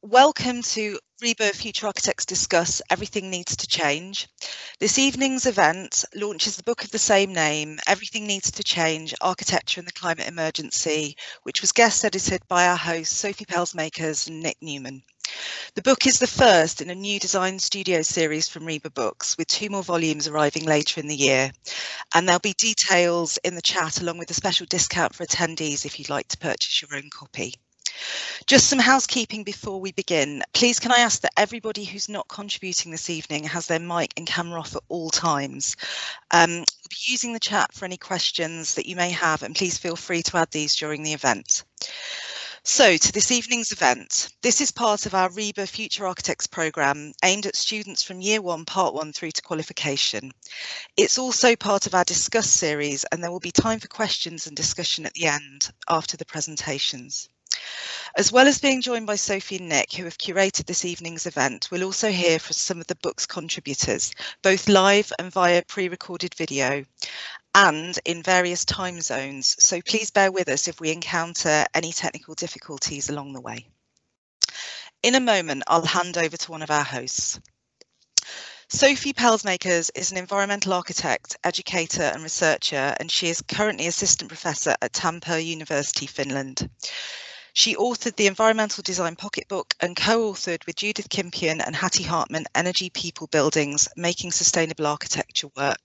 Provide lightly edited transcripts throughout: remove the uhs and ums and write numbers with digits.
Welcome to RIBA Future Architects Discuss Everything Needs to Change. This evening's event launches the book of the same name, Everything Needs to Change, Architecture and the Climate Emergency, which was guest edited by our hosts Sofie Pelsmakers and Nick Newman. The book is the first in a new design studio series from RIBA Books, with 2 more volumes arriving later in the year. And there'll be details in the chat along with a special discount for attendees if you'd like to purchase your own copy. Just some housekeeping before we begin. Please can I ask that everybody who's not contributing this evening has their mic and camera off at all times. We'll be using the chat for any questions that you may have, and please feel free to add these during the event. So to this evening's event. This is part of our RIBA Future Architects programme aimed at students from Year 1, Part 1 through to qualification. It's also part of our Discuss series, and there will be time for questions and discussion at the end after the presentations. As well as being joined by Sophie and Nick, who have curated this evening's event, we'll also hear from some of the book's contributors, both live and via pre-recorded video, and in various time zones. So please bear with us if we encounter any technical difficulties along the way. In a moment, I'll hand over to one of our hosts. Sophie Pelzmakers is an environmental architect, educator and researcher, and she is currently assistant professor at Tampere University, Finland. She authored the Environmental Design Pocketbook and co-authored with Judith Kimpion and Hattie Hartman Energy People Buildings, Making Sustainable Architecture Work,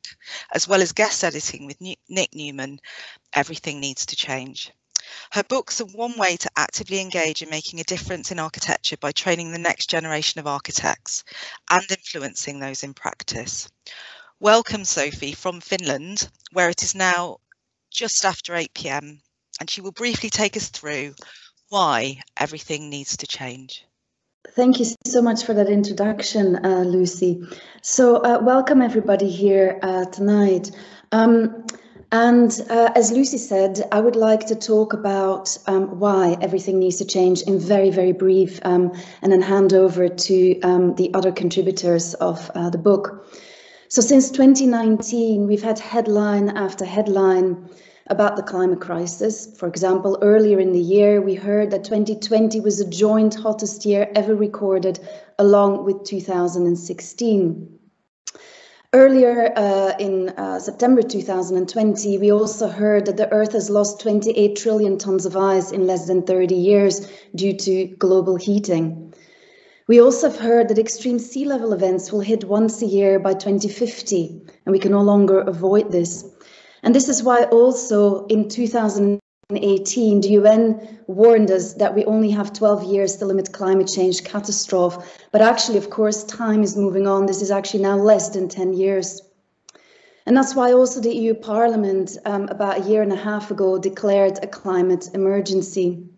as well as guest editing with Nick Newman, Everything Needs to Change. Her books are one way to actively engage in making a difference in architecture by training the next generation of architects and influencing those in practice. Welcome, Sophie, from Finland, where it is now just after 8 p.m, and she will briefly take us through why everything needs to change. Thank you so much for that introduction, Lucy. So welcome everybody here tonight. As Lucy said, I would like to talk about why everything needs to change in very, very brief, and then hand over to the other contributors of the book. So since 2019, we've had headline after headline about the climate crisis. For example, earlier in the year, we heard that 2020 was the joint hottest year ever recorded, along with 2016. Earlier in September 2020, we also heard that the Earth has lost 28 trillion tons of ice in less than 30 years due to global heating. We also have heard that extreme sea level events will hit once a year by 2050, and we can no longer avoid this. And this is why also in 2018, the UN warned us that we only have 12 years to limit climate change catastrophe. But actually, of course, time is moving on. This is actually now less than 10 years. And that's why also the EU Parliament about a year and a half ago declared a climate emergency.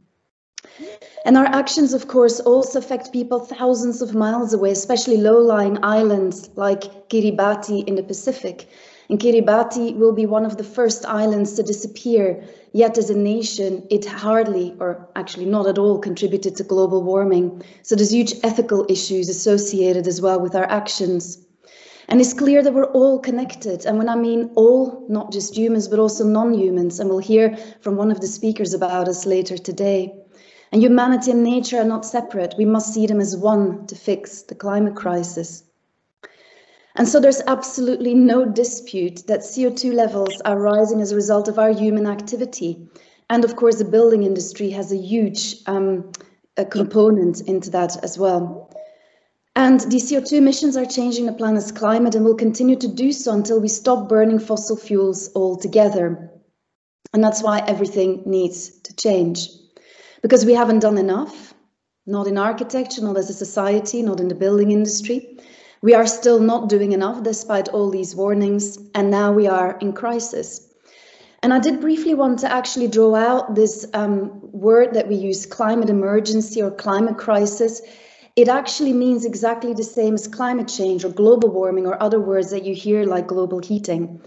And our actions, of course, also affect people thousands of miles away, especially low-lying islands like Kiribati in the Pacific. And Kiribati will be one of the first islands to disappear, yet as a nation, it hardly, or actually not at all, contributed to global warming. So there's huge ethical issues associated as well with our actions. And it's clear that we're all connected. And when I mean all, not just humans, but also non-humans. And we'll hear from one of the speakers about us later today. And humanity and nature are not separate. We must see them as one to fix the climate crisis. And so there's absolutely no dispute that CO2 levels are rising as a result of our human activity. And of course, the building industry has a huge component into that as well. And these CO2 emissions are changing the planet's climate and will continue to do so until we stop burning fossil fuels altogether. And that's why everything needs to change. Because we haven't done enough, not in architecture, not as a society, not in the building industry. We are still not doing enough despite all these warnings, and now we are in crisis. And I did briefly want to actually draw out this word that we use, climate emergency or climate crisis. It actually means exactly the same as climate change or global warming or other words that you hear like global heating.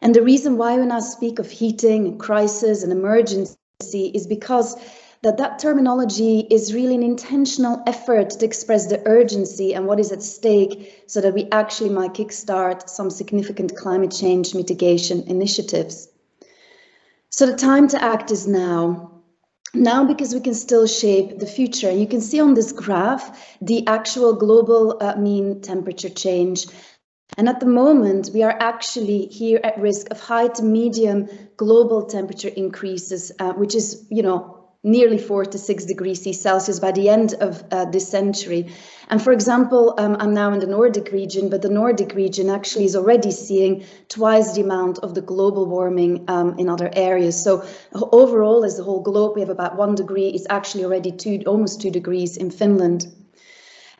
And the reason why when I speak of heating, crisis and emergency is because that terminology is really an intentional effort to express the urgency and what is at stake so that we actually might kickstart some significant climate change mitigation initiatives. So the time to act is now. Now, because we can still shape the future. You can see on this graph the actual global mean temperature change. And at the moment, we are actually here at risk of high to medium global temperature increases, which is, nearly 4 to 6 degrees Celsius by the end of this century. And for example, I'm now in the Nordic region, but the Nordic region actually is already seeing twice the amount of the global warming in other areas. So overall, as the whole globe, we have about 1 degree. It's actually already almost 2 degrees in Finland.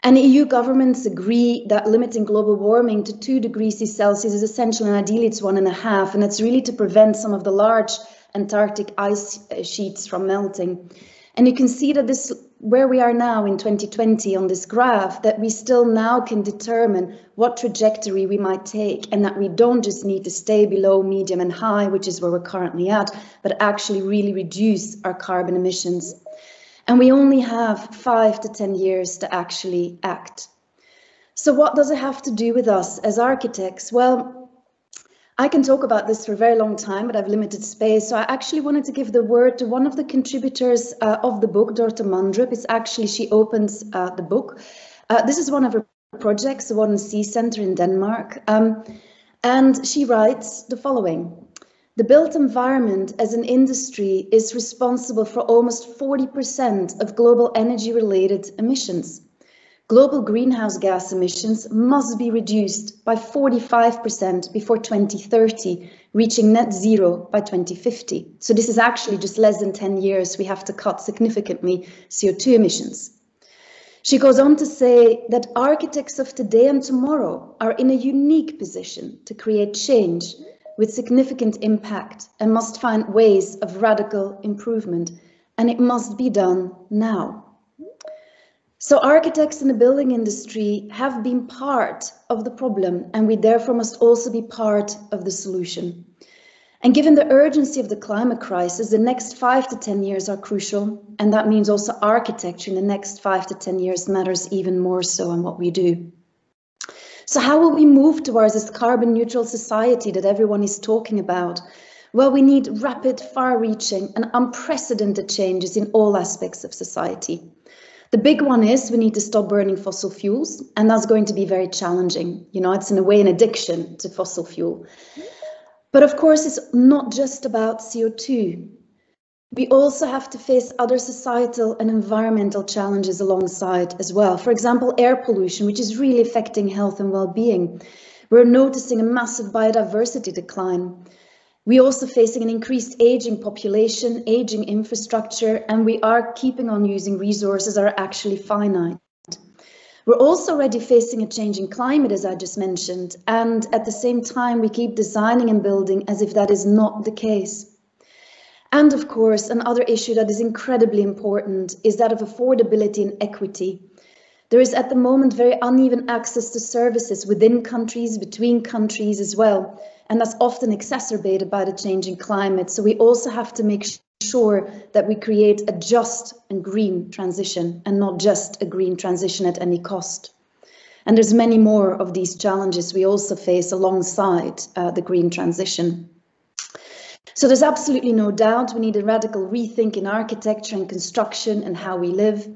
And EU governments agree that limiting global warming to 2 degrees Celsius is essential, and ideally it's 1.5. And it's really to prevent some of the large Antarctic ice sheets from melting. And you can see that this, where we are now in 2020 on this graph, that we still now can determine what trajectory we might take, and that we don't just need to stay below medium and high, which is where we're currently at, but actually really reduce our carbon emissions. And we only have 5 to 10 years to actually act. So what does it have to do with us as architects? Well, I can talk about this for a very long time, but I've limited space. So I actually wanted to give the word to one of the contributors of the book, Dorte Mandrup. It's actually, she opens the book. This is one of her projects, the Warren Sea Center in Denmark. And she writes the following. The built environment as an industry is responsible for almost 40% of global energy-related emissions. Global greenhouse gas emissions must be reduced by 45% before 2030, reaching net zero by 2050. So this is actually just less than 10 years. We have to cut significantly CO2 emissions. She goes on to say that architects of today and tomorrow are in a unique position to create change with significant impact and must find ways of radical improvement, and it must be done now. So architects in the building industry have been part of the problem, and we therefore must also be part of the solution. And given the urgency of the climate crisis, the next 5 to 10 years are crucial, and that means also architecture in the next 5 to 10 years matters even more so in what we do. So how will we move towards this carbon neutral society that everyone is talking about? Well, we need rapid, far-reaching and unprecedented changes in all aspects of society. The big one is we need to stop burning fossil fuels, and that's going to be very challenging. It's in a way an addiction to fossil fuel. But of course, it's not just about CO2. We also have to face other societal and environmental challenges alongside as well. For example, air pollution, which is really affecting health and well-being. We're noticing a massive biodiversity decline. We're also facing an increased aging population, aging infrastructure, and we are keeping on using resources that are actually finite. We're also already facing a changing climate, as I just mentioned, and at the same time, we keep designing and building as if that is not the case. And of course, another issue that is incredibly important is that of affordability and equity. There is at the moment very uneven access to services within countries, between countries as well. And that's often exacerbated by the changing climate. So we also have to make sure that we create a just and green transition, and not just a green transition at any cost. And there's many more of these challenges we also face alongside the green transition. So there's absolutely no doubt we need a radical rethink in architecture and construction and how we live.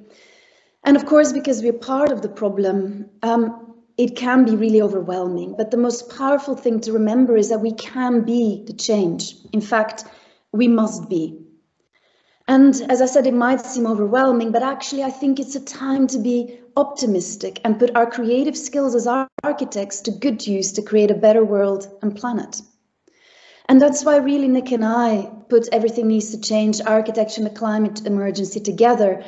And of course, because we're part of the problem, it can be really overwhelming. But the most powerful thing to remember is that we can be the change. In fact, we must be. And as I said, it might seem overwhelming, but actually I think it's a time to be optimistic and put our creative skills as architects to good use to create a better world and planet. And that's why really Nick and I put Everything Needs to Change, Architecture and the Climate Emergency together.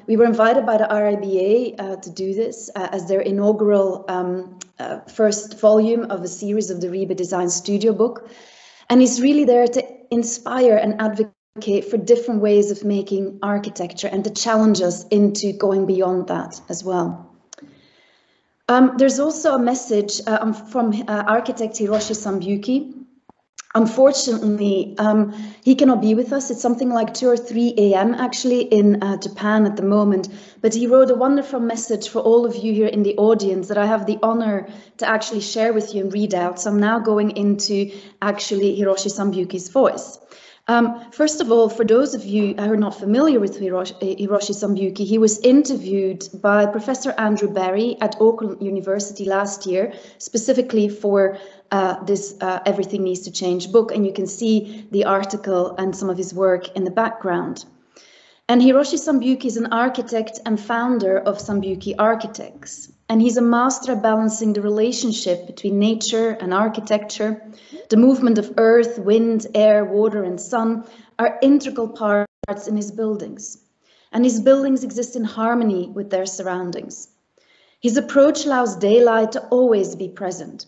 We were invited by the RIBA to do this as their inaugural first volume of a series of the RIBA Design Studio book. And it's really there to inspire and advocate for different ways of making architecture and to challenge us into going beyond that as well. There's also a message from architect Hiroshi Sambiki. Unfortunately, he cannot be with us. It's something like 2 or 3 a.m. actually in Japan at the moment. But he wrote a wonderful message for all of you here in the audience that I have the honor to actually share with you and read out. So I'm now going into actually Hiroshi Sambiki's voice. First of all, for those of you who are not familiar with Hiroshi Sambiki, he was interviewed by Professor Andrew Barry at Auckland University last year, specifically for this Everything Needs to Change book, and you can see the article and some of his work in the background. And Hiroshi Sambiki is an architect and founder of Sambiki Architects, and he's a master at balancing the relationship between nature and architecture. The movement of earth, wind, air, water, and sun are integral parts in his buildings, and his buildings exist in harmony with their surroundings. His approach allows daylight to always be present,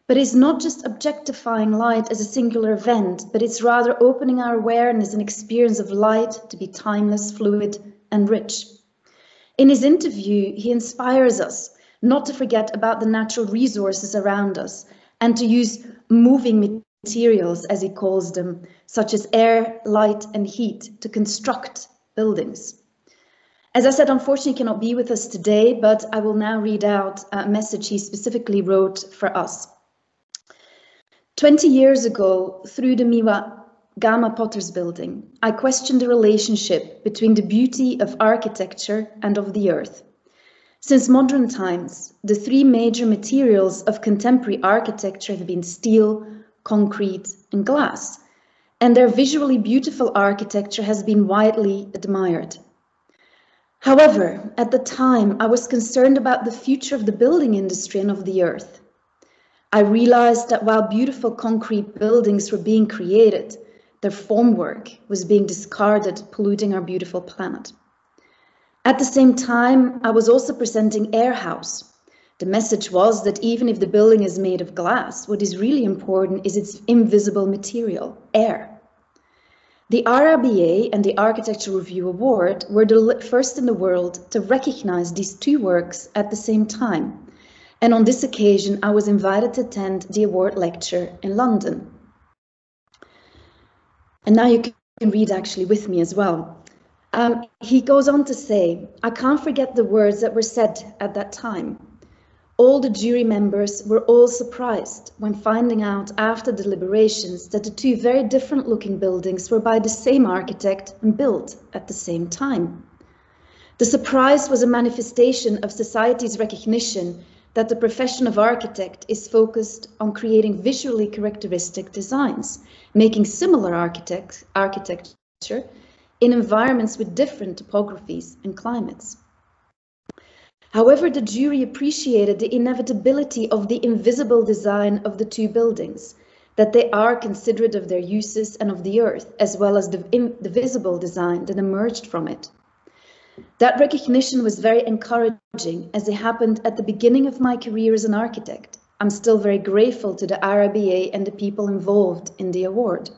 but it's not just objectifying light as a singular event, but it's rather opening our awareness and experience of light to be timeless, fluid, and rich. In his interview, he inspires us not to forget about the natural resources around us and to use moving materials, as he calls them, such as air, light, and heat to construct buildings. As I said, unfortunately, he cannot be with us today, but I will now read out a message he specifically wrote for us. 20 years ago, through the Miwa Gama Potters building, I questioned the relationship between the beauty of architecture and of the earth. Since modern times, the three major materials of contemporary architecture have been steel, concrete, and glass, and their visually beautiful architecture has been widely admired. However, at the time, I was concerned about the future of the building industry and of the earth. I realized that while beautiful concrete buildings were being created, their formwork was being discarded, polluting our beautiful planet. At the same time, I was also presenting Air House. The message was that even if the building is made of glass, what is really important is its invisible material, air. The RIBA and the Architecture Review Award were the first in the world to recognize these two works at the same time. And on this occasion, I was invited to attend the award lecture in London. And now you can read actually with me as well. He goes on to say, I can't forget the words that were said at that time. All the jury members were all surprised when finding out after deliberations that the two very different looking buildings were by the same architect and built at the same time. The surprise was a manifestation of society's recognition that the profession of architect is focused on creating visually characteristic designs, making similar architecture in environments with different topographies and climates. However, the jury appreciated the inevitability of the invisible design of the two buildings, that they are considerate of their uses and of the earth, as well as the visible design that emerged from it. That recognition was very encouraging, as it happened at the beginning of my career as an architect. I'm still very grateful to the RIBA and the people involved in the award.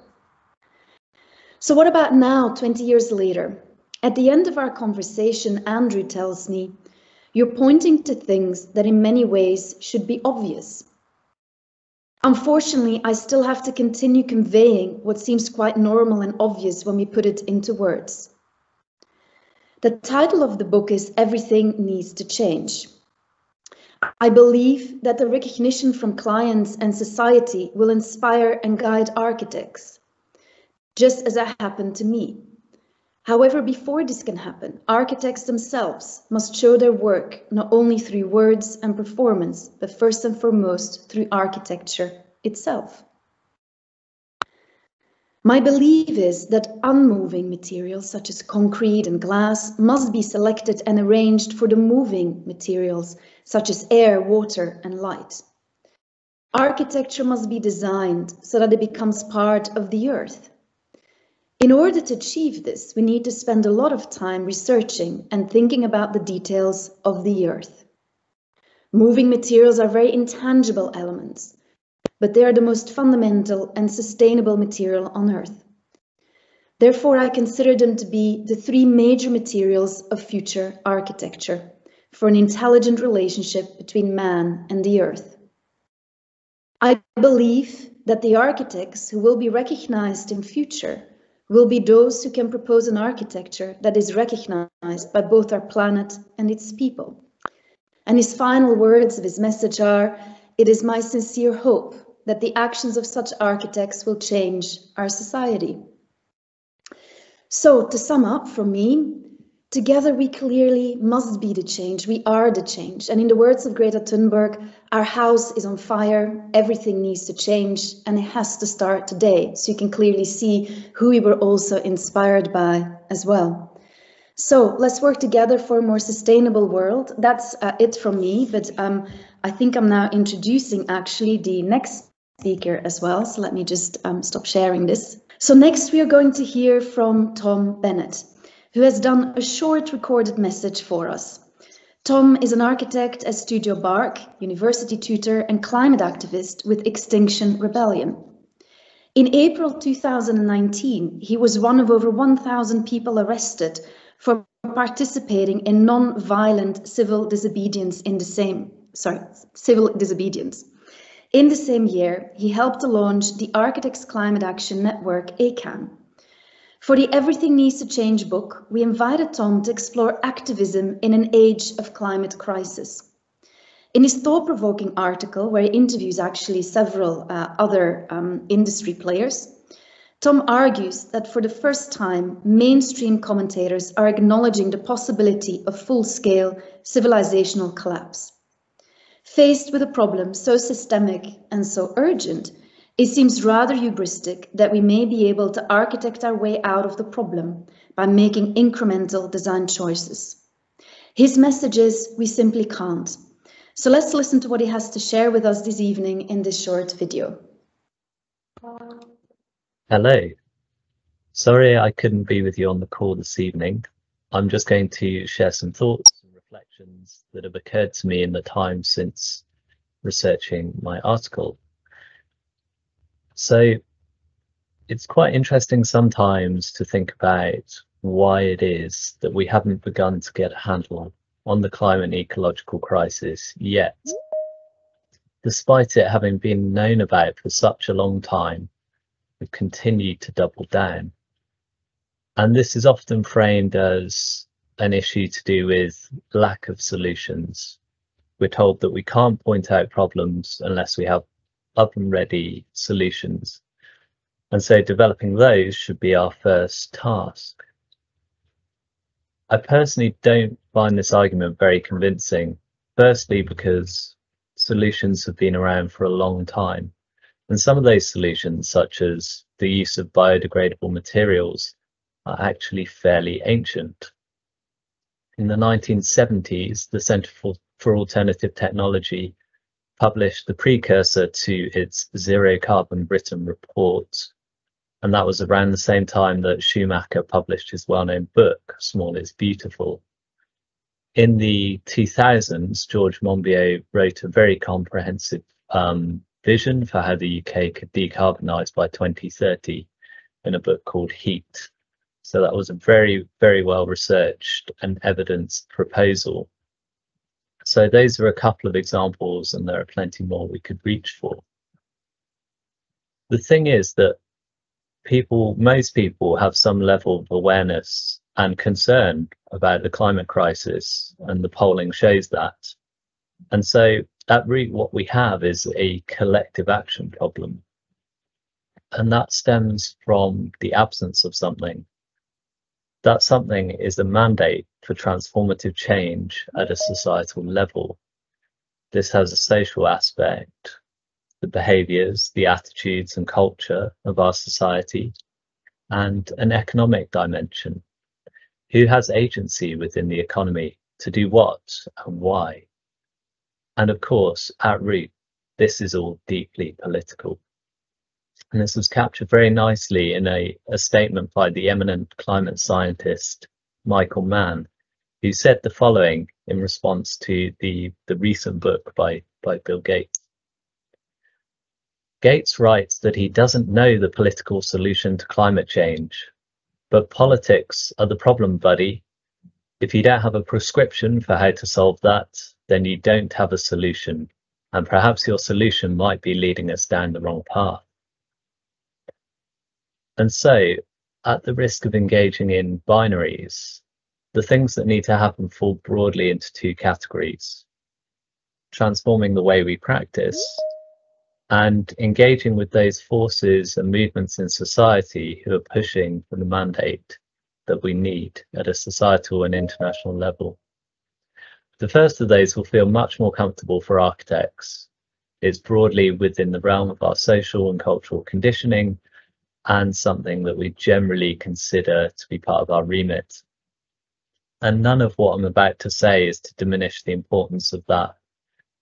So what about now, 20 years later? At the end of our conversation, Andrew tells me, you're pointing to things that in many ways should be obvious. Unfortunately, I still have to continue conveying what seems quite normal and obvious when we put it into words. The title of the book is Everything Needs to Change. I believe that the recognition from clients and society will inspire and guide architects, just as that happened to me. However, before this can happen, architects themselves must show their work not only through words and performance, but first and foremost through architecture itself. My belief is that unmoving materials such as concrete and glass must be selected and arranged for the moving materials such as air, water, and light. Architecture must be designed so that it becomes part of the earth. In order to achieve this, we need to spend a lot of time researching and thinking about the details of the earth. Moving materials are very intangible elements, but they are the most fundamental and sustainable material on earth. Therefore, I consider them to be the three major materials of future architecture for an intelligent relationship between man and the earth. I believe that the architects who will be recognized in future will be those who can propose an architecture that is recognized by both our planet and its people. And his final words of his message are, "It is my sincere hope that the actions of such architects will change our society." So to sum up from me, together we clearly must be the change. We are the change. And in the words of Greta Thunberg, our house is on fire, everything needs to change, and it has to start today. So you can clearly see who we were also inspired by as well. So let's work together for a more sustainable world. That's it from me, but I think I'm now introducing actually the next speaker as well. So let me just stop sharing this. So next we are going to hear from Tom Bennett, who has done a short recorded message for us. Tom is an architect at Studio Bark, university tutor and climate activist with Extinction Rebellion. In April 2019, he was one of over 1,000 people arrested for participating in non-violent civil disobedience in the same year, he helped to launch the Architects Climate Action Network, ACAN. For the Everything Needs to Change book, we invited Tom to explore activism in an age of climate crisis. In his thought-provoking article, where he interviews actually several other industry players, Tom argues that for the first time, mainstream commentators are acknowledging the possibility of full-scale civilizational collapse. Faced with a problem so systemic and so urgent, it seems rather hubristic that we may be able to architect our way out of the problem by making incremental design choices. His message is, we simply can't. So let's listen to what he has to share with us this evening in this short video. Hello. Sorry I couldn't be with you on the call this evening. I'm just going to share some thoughts and reflections that have occurred to me in the time since researching my article. So it's quite interesting sometimes to think about why it is that we haven't begun to get a handle on the climate and ecological crisis yet, despite it having been known about for such a long time. We've continued to double down. And this is often framed as an issue to do with lack of solutions. We're told that we can't point out problems unless we have up and ready solutions. And so developing those should be our first task. I personally don't find this argument very convincing, firstly because solutions have been around for a long time. And some of those solutions, such as the use of biodegradable materials, are actually fairly ancient. In the 1970s, the Centre for Alternative Technology published the precursor to its Zero Carbon Britain report. And that was around the same time that Schumacher published his well-known book, Small is Beautiful. In the 2000s, George Monbiot wrote a very comprehensive vision for how the UK could decarbonise by 2030 in a book called Heat. So that was a very, very well researched and evidenced proposal. So those are a couple of examples, and there are plenty more we could reach for. The thing is that most people have some level of awareness and concern about the climate crisis, and the polling shows that. And so at root, what we have is a collective action problem. And that stems from the absence of something. That something is a mandate for transformative change at a societal level. This has a social aspect, the behaviours, the attitudes and culture of our society, and an economic dimension. Who has agency within the economy to do what and why? And of course, at root, this is all deeply political. And this was captured very nicely in a statement by the eminent climate scientist, Michael Mann, who said the following in response to the recent book by Bill Gates. Gates writes that he doesn't know the political solution to climate change, but politics are the problem, buddy. If you don't have a prescription for how to solve that, then you don't have a solution, and perhaps your solution might be leading us down the wrong path. And so, at the risk of engaging in binaries, the things that need to happen fall broadly into two categories: transforming the way we practice and engaging with those forces and movements in society who are pushing for the mandate that we need at a societal and international level. The first of those will feel much more comfortable for architects. It's broadly within the realm of our social and cultural conditioning and something that we generally consider to be part of our remit. And none of what I'm about to say is to diminish the importance of that.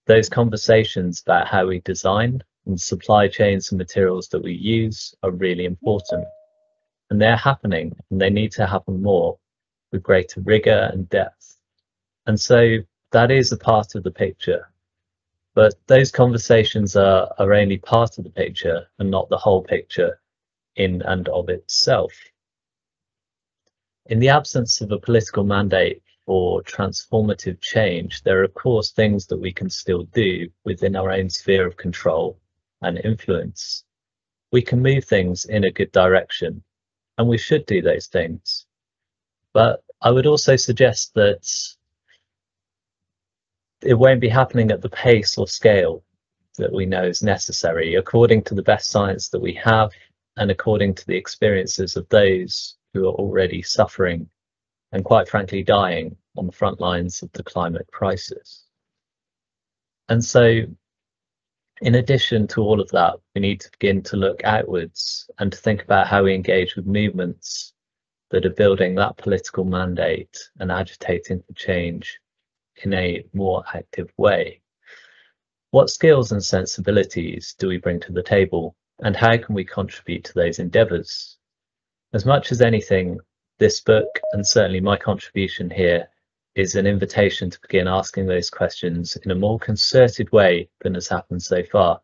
Those conversations about how we design and supply chains and materials that we use are really important. And they're happening, and they need to happen more with greater rigor and depth. And so that is a part of the picture. But those conversations are only part of the picture and not the whole picture in and of itself. In the absence of a political mandate for transformative change, there are of course things that we can still do within our own sphere of control and influence. We can move things in a good direction, and we should do those things. But I would also suggest that it won't be happening at the pace or scale that we know is necessary, according to the best science that we have and according to the experiences of those who are already suffering and quite frankly dying on the front lines of the climate crisis. And so, in addition to all of that, we need to begin to look outwards and to think about how we engage with movements that are building that political mandate and agitating for change in a more active way. What skills and sensibilities do we bring to the table, and how can we contribute to those endeavours? As much as anything, this book, and certainly my contribution here, is an invitation to begin asking those questions in a more concerted way than has happened so far.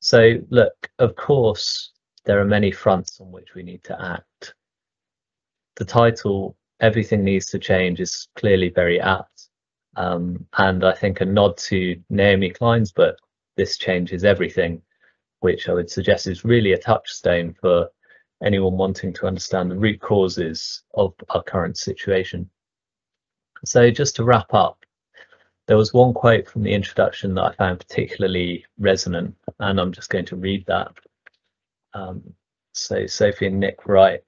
So look, of course, there are many fronts on which we need to act. The title, Everything Needs to Change, is clearly very apt. And I think a nod to Naomi Klein's book, This Changes Everything, which I would suggest is really a touchstone for anyone wanting to understand the root causes of our current situation. So just to wrap up, there was one quote from the introduction that I found particularly resonant, and I'm just going to read that. So Sophie and Nick write,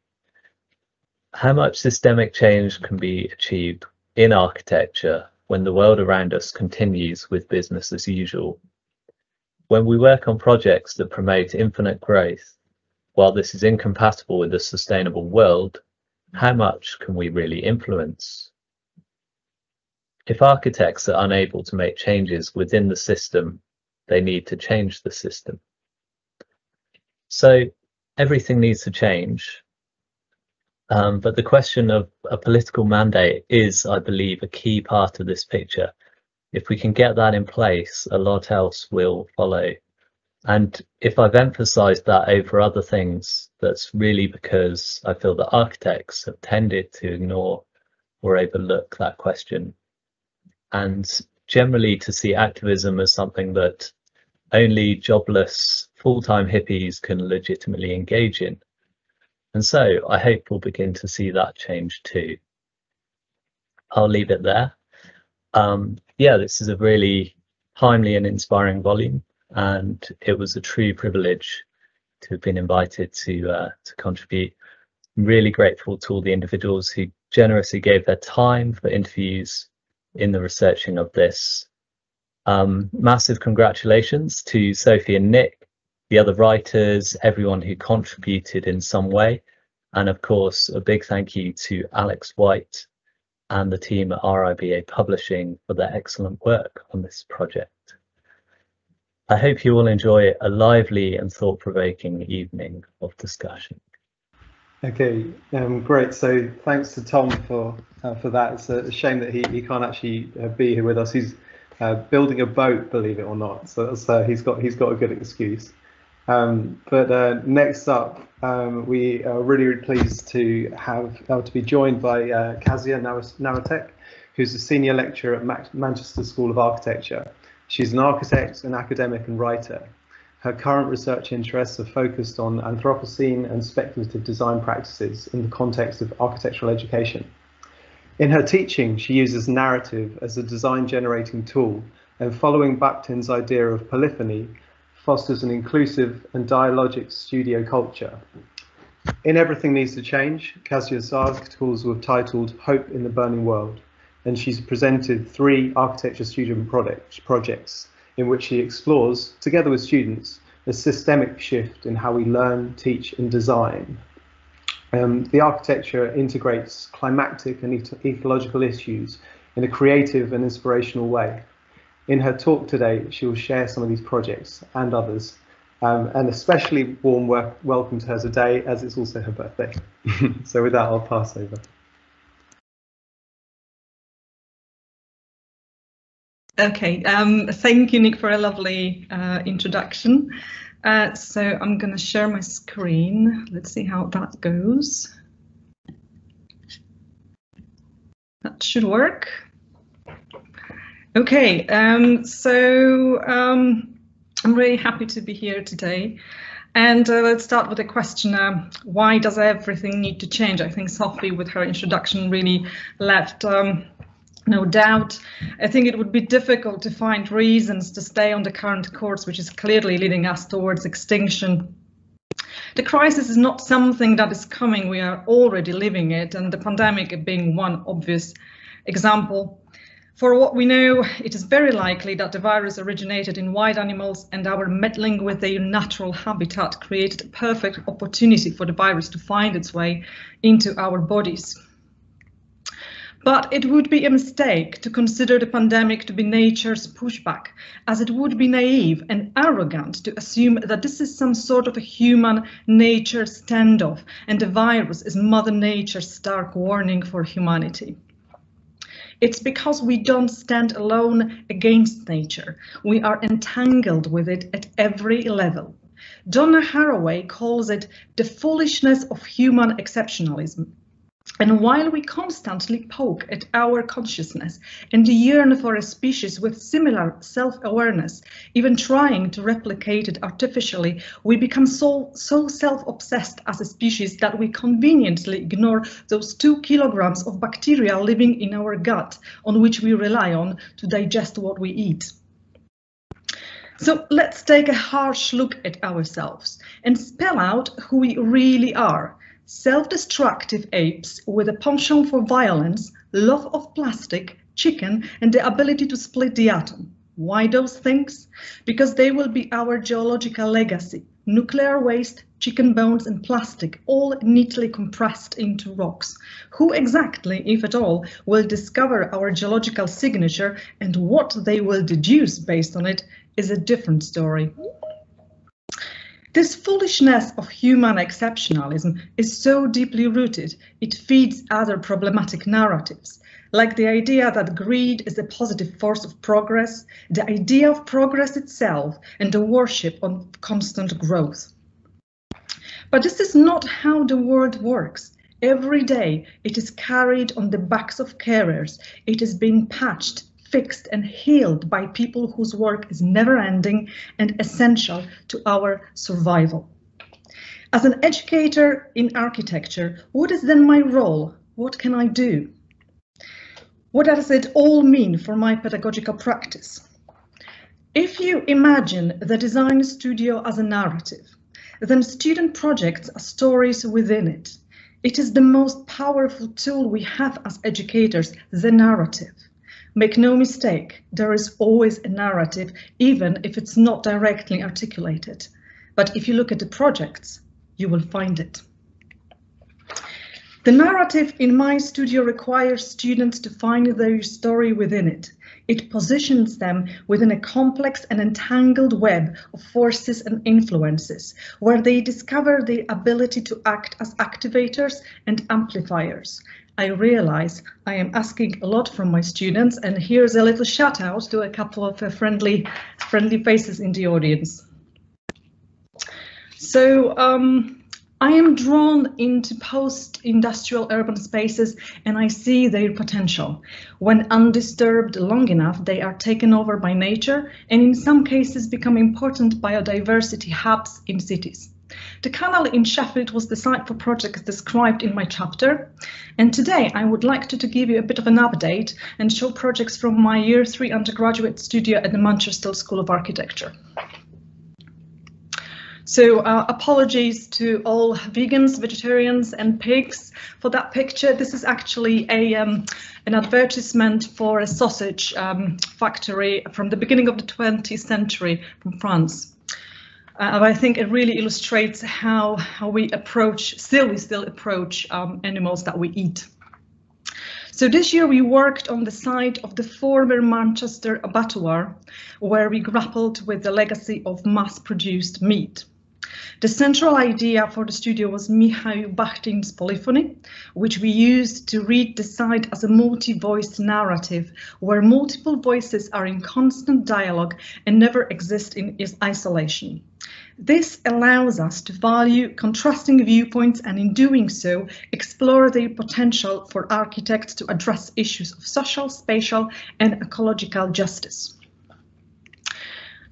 "How much systemic change can be achieved in architecture when the world around us continues with business as usual? When we work on projects that promote infinite growth, while this is incompatible with a sustainable world, how much can we really influence? If architects are unable to make changes within the system, they need to change the system." So everything needs to change. But the question of a political mandate is, I believe, a key part of this picture. If we can get that in place, a lot else will follow. And if I've emphasized that over other things, that's really because I feel that architects have tended to ignore or overlook that question, and generally to see activism as something that only jobless full-time hippies can legitimately engage in. And so I hope we'll begin to see that change too. I'll leave it there. Yeah, this is a really timely and inspiring volume, and it was a true privilege to have been invited to contribute. I'm really grateful to all the individuals who generously gave their time for interviews in the researching of this. Massive congratulations to Sophie and Nick, the other writers, everyone who contributed in some way, and of course a big thank you to Alex White and the team at RIBA Publishing for their excellent work on this project. I hope you will enjoy a lively and thought-provoking evening of discussion. Okay, great. So thanks to Tom for that. It's a shame that he can't actually be here with us. He's building a boat, believe it or not. So he's got a good excuse. But next up, we are really pleased to be joined by Kasia Nawratek, who's a senior lecturer at Manchester School of Architecture. She's an architect, an academic, and writer. Her current research interests are focused on Anthropocene and speculative design practices in the context of architectural education. In her teaching, she uses narrative as a design generating tool, and following Bakhtin's idea of polyphony, fosters an inclusive and dialogic studio culture. In Everything Needs to Change, Kasia's articles were titled Hope in the Burning World, and she's presented 3 architecture student projects in which she explores, together with students, a systemic shift in how we learn, teach and design. The architecture integrates climatic and ecological issues in a creative and inspirational way. In her talk today, she will share some of these projects and others, and especially warm welcome to her today, as it's also her birthday. So with that, I'll pass over. Okay, thank you, Nick, for a lovely introduction. So I'm going to share my screen. Let's see how that goes. That should work. Okay, I'm really happy to be here today. And let's start with the question, why does everything need to change? I think Sophie, with her introduction, really left no doubt. I think it would be difficult to find reasons to stay on the current course, which is clearly leading us towards extinction. The crisis is not something that is coming, we are already living it, and the pandemic being one obvious example. For what we know, it is very likely that the virus originated in wild animals, and our meddling with their natural habitat created a perfect opportunity for the virus to find its way into our bodies. But it would be a mistake to consider the pandemic to be nature's pushback, as it would be naive and arrogant to assume that this is some sort of a human-nature standoff and the virus is Mother Nature's stark warning for humanity. It's because we don't stand alone against nature. We are entangled with it at every level. Donna Haraway calls it the foolishness of human exceptionalism. And while we constantly poke at our consciousness and yearn for a species with similar self-awareness, even trying to replicate it artificially, we become so self-obsessed as a species that we conveniently ignore those 2 kilograms of bacteria living in our gut on which we rely on to digest what we eat. So let's take a harsh look at ourselves and spell out who we really are. Self-destructive apes with a penchant for violence, love of plastic, chicken, and the ability to split the atom. Why those things? Because they will be our geological legacy. Nuclear waste, chicken bones, and plastic, all neatly compressed into rocks. Who exactly, if at all, will discover our geological signature, and what they will deduce based on it is a different story. This foolishness of human exceptionalism is so deeply rooted, it feeds other problematic narratives, like the idea that greed is a positive force of progress, the idea of progress itself, and the worship of constant growth. But this is not how the world works. Every day it is carried on the backs of carriers. It is being patched, fixed and healed by people whose work is never-ending and essential to our survival. As an educator in architecture, what is then my role? What can I do? What does it all mean for my pedagogical practice? If you imagine the design studio as a narrative, then student projects are stories within it. It is the most powerful tool we have as educators, the narrative. Make no mistake, there is always a narrative, even if it's not directly articulated. But if you look at the projects, you will find it. The narrative in my studio requires students to find their story within it. It positions them within a complex and entangled web of forces and influences, where they discover their ability to act as activators and amplifiers. I realize I am asking a lot from my students, and here's a little shout out to a couple of friendly faces in the audience. So I am drawn into post-industrial urban spaces, and I see their potential. When undisturbed long enough, they are taken over by nature, and in some cases become important biodiversity hubs in cities. The canal in Sheffield was the site for projects described in my chapter, and today I would like to give you a bit of an update and show projects from my Year 3 undergraduate studio at the Manchester School of Architecture. So apologies to all vegans, vegetarians and pigs for that picture. This is actually an advertisement for a sausage factory from the beginning of the 20th century from France. I think it really illustrates how we still approach animals that we eat. So this year we worked on the site of the former Manchester abattoir, where we grappled with the legacy of mass-produced meat. The central idea for the studio was Mikhail Bakhtin's polyphony, which we used to read the site as a multi-voiced narrative, where multiple voices are in constant dialogue and never exist in isolation. This allows us to value contrasting viewpoints and in doing so, explore the potential for architects to address issues of social, spatial and ecological justice.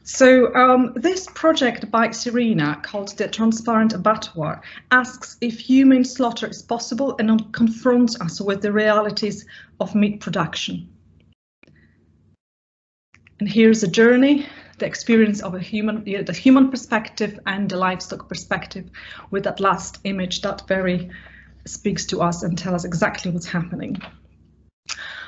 So this project by Serena, called The Transparent Abattoir, asks if human slaughter is possible and confronts us with the realities of meat production. And here's a journey, the experience of the human perspective and the livestock perspective, with that last image that very speaks to us and tells us exactly what's happening.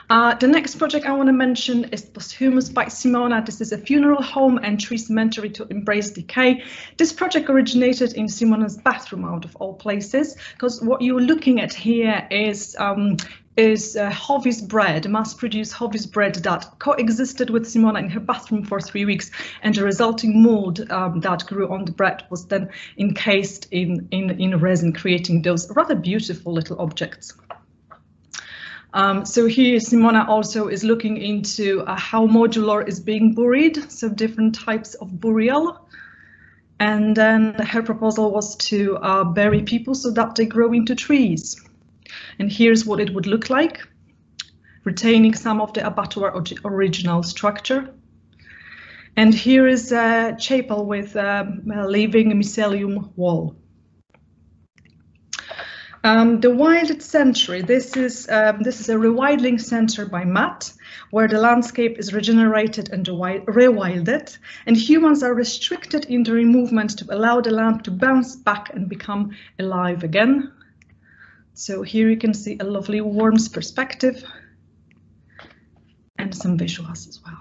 The next project I want to mention is Posthumous by Simona. This is a funeral home and tree cemetery to embrace decay. This project originated in Simona's bathroom, out of all places, because what you're looking at here is Hovis bread, mass-produced Hovis bread that coexisted with Simona in her bathroom for 3 weeks, and the resulting mold that grew on the bread was then encased in resin, creating those rather beautiful little objects. So here Simona also is looking into how modular is being buried, so different types of burial. And then her proposal was to bury people so that they grow into trees. And here's what it would look like, retaining some of the abattoir original structure. And here is a chapel with a living mycelium wall. The Wilded Century, this is a rewilding center by Matt, where the landscape is regenerated and rewilded, and humans are restricted in their movement to allow the land to bounce back and become alive again. So here you can see a lovely worm's perspective and some visuals as well.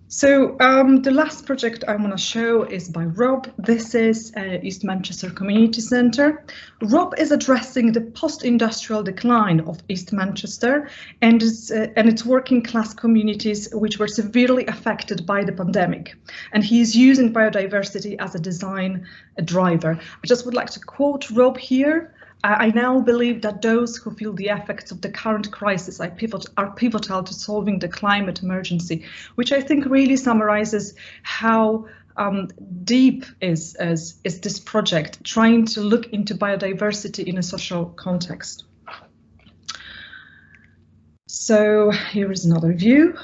So the last project I want to show is by Rob. This is East Manchester Community Centre. Rob is addressing the post-industrial decline of East Manchester and its working class communities which were severely affected by the pandemic. And he is using biodiversity as a design driver. I just would like to quote Rob here. I now believe that those who feel the effects of the current crisis are pivotal to solving the climate emergency, which I think really summarizes how deep is this project, trying to look into biodiversity in a social context. So here is another view.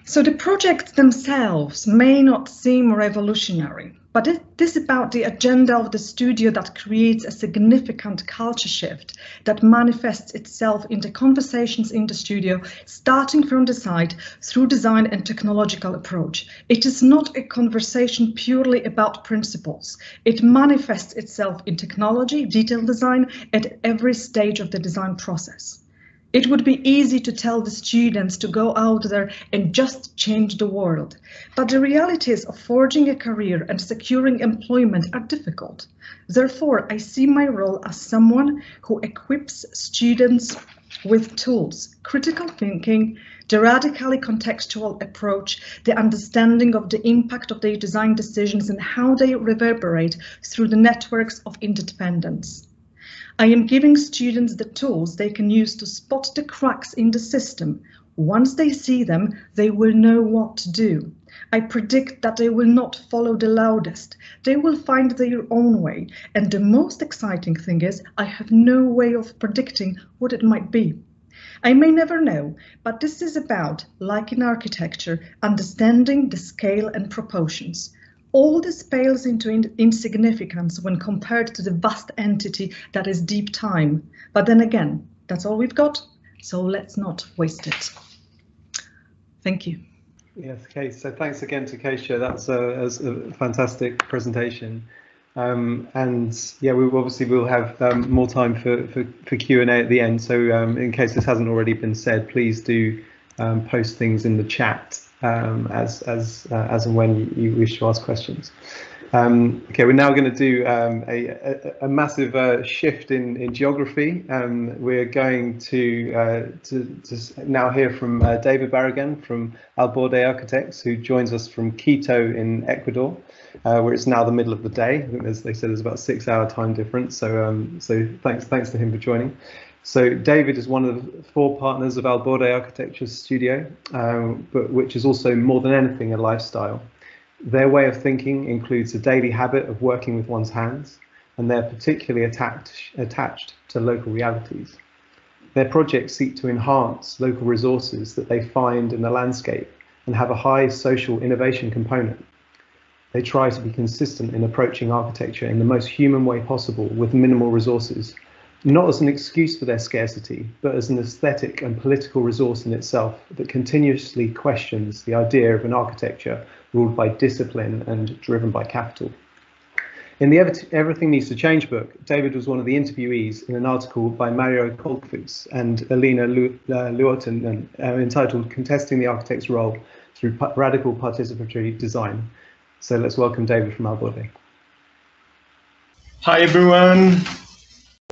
So the projects themselves may not seem revolutionary, but it is about the agenda of the studio that creates a significant culture shift that manifests itself in the conversations in the studio, starting from the site through design and technological approach. It is not a conversation purely about principles. It manifests itself in technology, detail design at every stage of the design process. It would be easy to tell the students to go out there and just change the world, but the realities of forging a career and securing employment are difficult. Therefore, I see my role as someone who equips students with tools, critical thinking, the radically contextual approach, the understanding of the impact of their design decisions and how they reverberate through the networks of interdependence. I am giving students the tools they can use to spot the cracks in the system. Once they see them, they will know what to do. I predict that they will not follow the loudest. They will find their own way. And the most exciting thing is, I have no way of predicting what it might be. I may never know, but this is about, like in architecture, understanding the scale and proportions. All this pales into insignificance when compared to the vast entity that is deep time. But then again, that's all we've got. So let's not waste it. Thank you. Yes, okay. So thanks again to Kasia. That's a fantastic presentation. And yeah, we obviously will have more time for Q&A at the end. So in case this hasn't already been said, please do post things in the chat as and when you wish to ask questions. Okay, we're now going to do a massive shift in geography. We're going to now hear from David Barragan from Al Borde Architects, who joins us from Quito in Ecuador, where it's now the middle of the day. I think as they said, there's about a 6-hour time difference. So thanks to him for joining. So David is one of the 4 partners of Al Borde Architecture's studio, but which is also more than anything a lifestyle. Their way of thinking includes a daily habit of working with one's hands, and they're particularly attached to local realities. Their projects seek to enhance local resources that they find in the landscape and have a high social innovation component. They try to be consistent in approaching architecture in the most human way possible with minimal resources, not as an excuse for their scarcity, but as an aesthetic and political resource in itself that continuously questions the idea of an architecture ruled by discipline and driven by capital. In the Everything Needs to Change book, David was one of the interviewees in an article by Mario Kolkvist and Alina Luoten entitled Contesting the Architect's Role Through Radical Participatory Design. So let's welcome David from Al Borde. Hi everyone,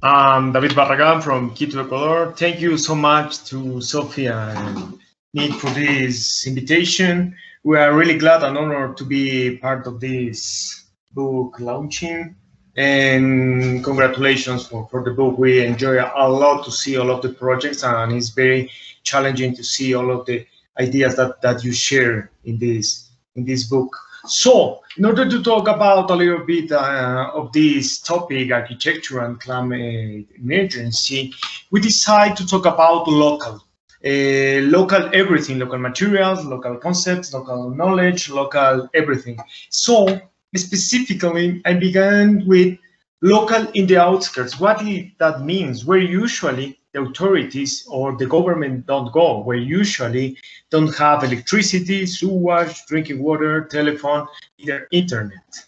I'm David Barragan from Quito, Ecuador. Thank you so much to Sophie and Nick for this invitation. We are really glad and honored to be part of this book launching, and congratulations for the book. We enjoy a lot to see all of the projects, and it's very challenging to see all of the ideas that you share in this book. So, in order to talk about a little bit of this topic, architecture and climate emergency, we decided to talk about local everything, local materials, local concepts, local knowledge, local everything. So, specifically, I began with local in the outskirts. What that means, where usually the authorities or the government don't go, where usually don't have electricity, sewage, drinking water, telephone, either internet.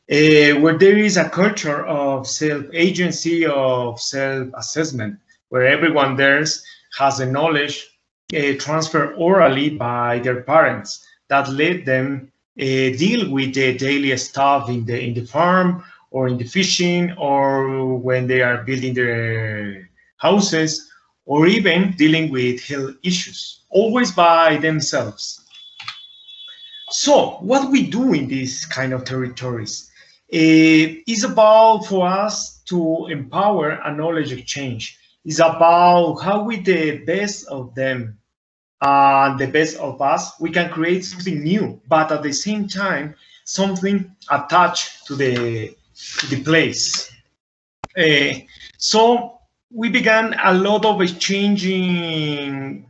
Where there is a culture of self-agency, of self-assessment, where everyone there has the knowledge transferred orally by their parents that let them deal with the daily stuff in the farm or in the fishing, or when they are building their houses, or even dealing with health issues, always by themselves. So what we do in these kind of territories is about for us to empower a knowledge exchange. It's about how with the best of them and the best of us, we can create something new, but at the same time, something attached to the place. So we began a lot of exchanging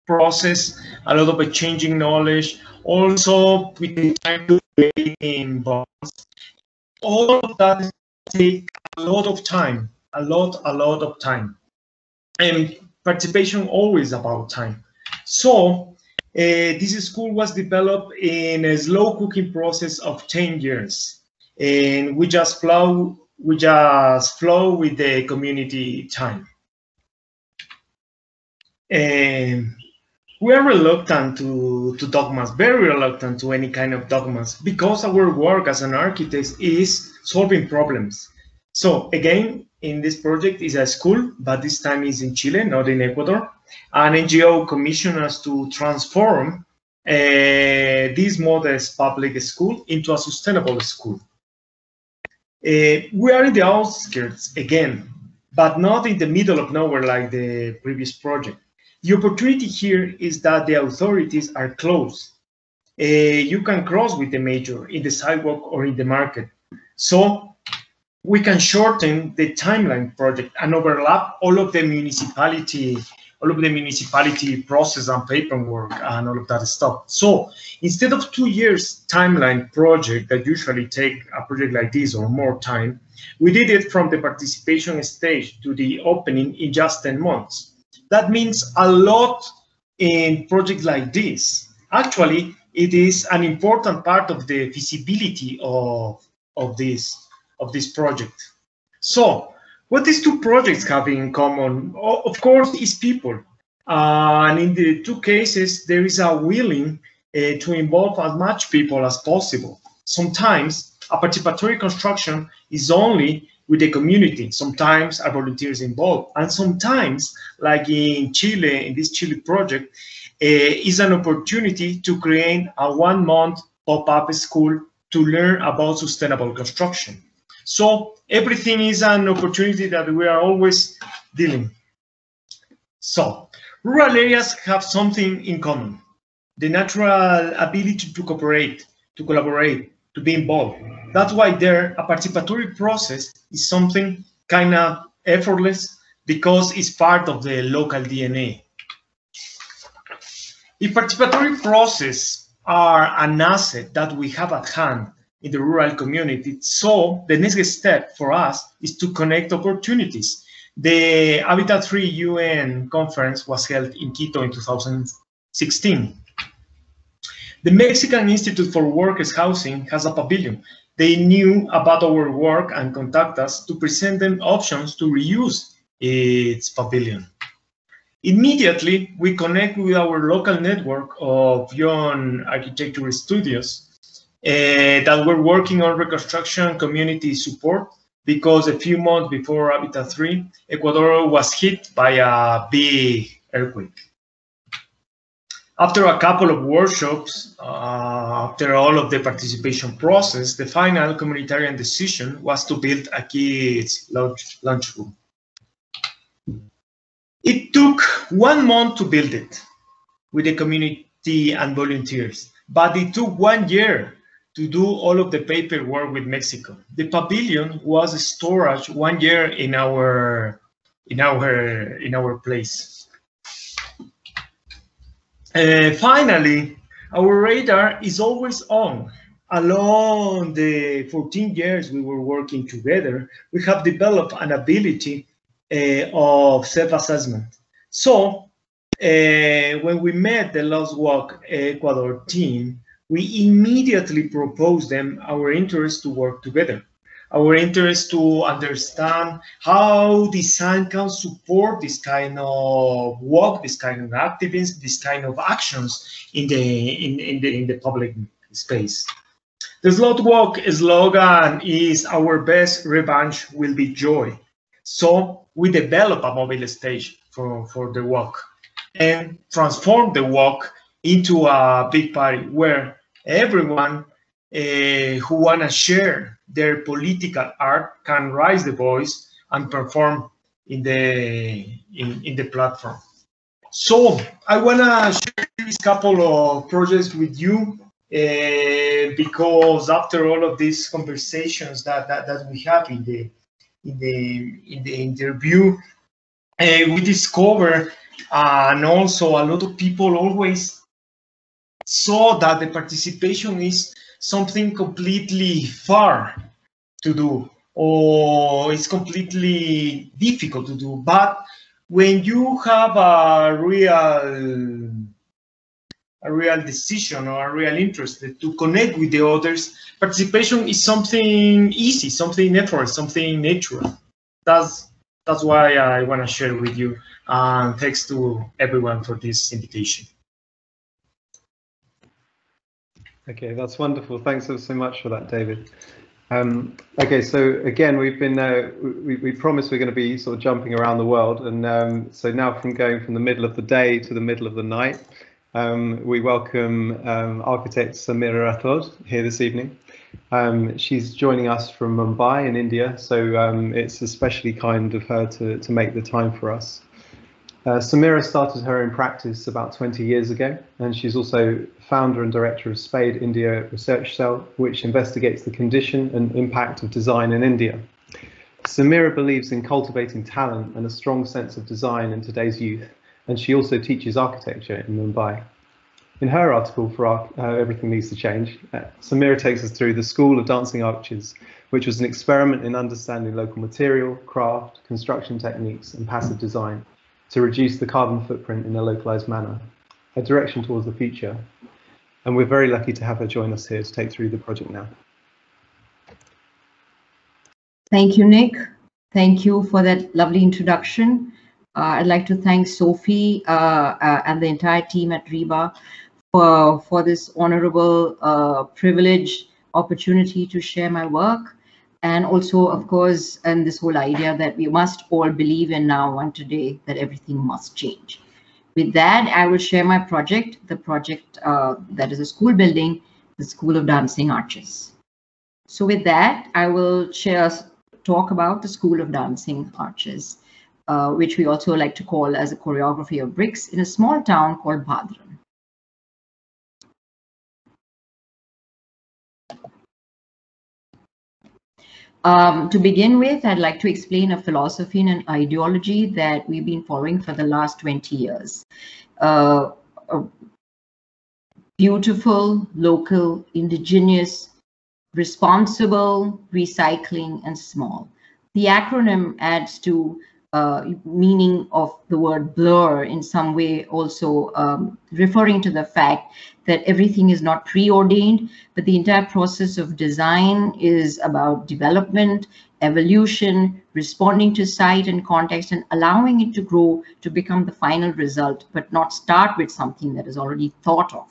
process, a lot of exchanging knowledge, also with the time to play in bonds. All of that take a lot of time, a lot of time. And participation always about time. So this school was developed in a slow cooking process of 10 years. And we just flow with the community time. And we are reluctant to dogmas, very reluctant to any kind of dogmas, because our work as an architect is solving problems. So again, in this project is a school, but this time is in Chile, not in Ecuador. An NGO commissioned us to transform this modest public school into a sustainable school. We are in the outskirts again, but not in the middle of nowhere like the previous project. The opportunity here is that the authorities are close. You can cross with the major in the sidewalk or in the market. So we can shorten the timeline project and overlap all of the municipality process and paperwork and all of that stuff. So instead of 2 years timeline project that usually take a project like this or more time, we did it from the participation stage to the opening in just 10 months. That means a lot in projects like this. Actually, it is an important part of the feasibility of this project. So, what these two projects have in common, of course, is people. And in the two cases, there is a willing to involve as much people as possible. Sometimes a participatory construction is only with the community. Sometimes are volunteers involved, and sometimes, like in Chile, in this Chile project, is an opportunity to create a 1-month pop-up school to learn about sustainable construction. So everything is an opportunity that we are always dealing. So rural areas have something in common: the natural ability to cooperate, to collaborate, to be involved. That's why there, a participatory process is something kind of effortless, because it's part of the local DNA. If participatory processes are an asset that we have at hand in the rural community, so the next step for us is to connect opportunities. The Habitat 3 UN conference was held in Quito in 2016. The Mexican Institute for Workers' Housing has a pavilion. They knew about our work and contacted us to present them options to reuse its pavilion. Immediately, we connect with our local network of young architecture studios that were working on reconstruction community support, because a few months before Habitat 3, Ecuador was hit by a big earthquake. After a couple of workshops, after all of the participation process, the final communitarian decision was to build a kids' lunchroom. It took 1 month to build it with the community and volunteers, but it took 1 year to do all of the paperwork with Mexico. The pavilion was storage 1 year in our place. Finally, our radar is always on. Along the 14 years we were working together, we have developed an ability of self-assessment. So when we met the Lost Walk Ecuador team, we immediately proposed them our interest to work together, our interest to understand how design can support this kind of work, this kind of activism, this kind of actions in the public space. The Lost Walk slogan is "Our best revenge will be joy." So we develop a mobile stage for the walk and transform the walk into a big party where everyone who want to share their political art can raise the voice and perform in the platform. So I want to share this couple of projects with you because after all of these conversations that we have in the interview, we discover and also a lot of people always saw that the participation is something completely far to do, or it's completely difficult to do. But when you have a real decision or a real interest to connect with the others, participation is something easy, something effortless, something natural. That's why I want to share with you. And thanks to everyone for this invitation. Okay, that's wonderful. Thanks so much for that, David. Okay, so again, we've been we promised we're going to be sort of jumping around the world, and so now from going from the middle of the day to the middle of the night, we welcome architect Samira Rathod here this evening. She's joining us from Mumbai in India, so it's especially kind of her to make the time for us. Samira started her own practice about 20 years ago, and she's also founder and director of Spade India Research Cell, which investigates the condition and impact of design in India. Samira believes in cultivating talent and a strong sense of design in today's youth, and she also teaches architecture in Mumbai. In her article for Everything Needs to Change, Samira takes us through the School of Dancing Arches, which was an experiment in understanding local material, craft, construction techniques, and passive design. to reduce the carbon footprint in a localized manner, a direction towards the future. And we're very lucky to have her join us here to take through the project now. Thank you, Nick. Thank you for that lovely introduction. I'd like to thank Sophie and the entire team at RIBA for this honorable privilege opportunity to share my work. And also, of course, and this whole idea that we must all believe in now and today that everything must change. With that, I will share my project, the project that is a school building, the School of Dancing Arches. So with that, I will talk about the School of Dancing Arches, which we also like to call as a choreography of bricks in a small town called Barragán. To begin with, I'd like to explain a philosophy and an ideology that we've been following for the last 20 years. A beautiful, local, indigenous, responsible, recycling, and small. The acronym adds to meaning of the word blur in some way, also referring to the fact that everything is not preordained, but the entire process of design is about development, evolution, responding to site and context, and allowing it to grow to become the final result, but not start with something that is already thought of.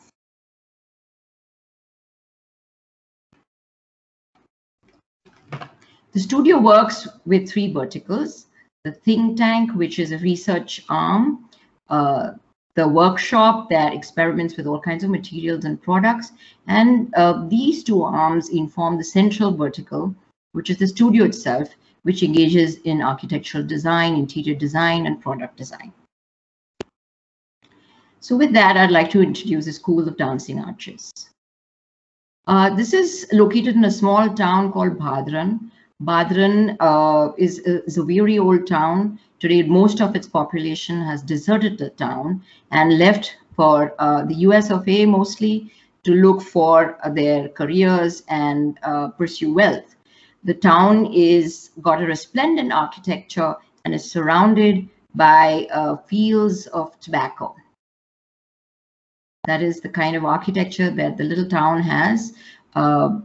The studio works with three verticals: the think tank, which is a research arm, the workshop that experiments with all kinds of materials and products, and these two arms inform the central vertical, which is the studio itself, which engages in architectural design, interior design, and product design. So with that, I'd like to introduce the School of Dancing Arches. This is located in a small town called Barragán. Barragán is a very old town. Today, most of its population has deserted the town and left for the US of A mostly to look for their careers and pursue wealth. The town is got a resplendent architecture and is surrounded by fields of tobacco. That is the kind of architecture that the little town has.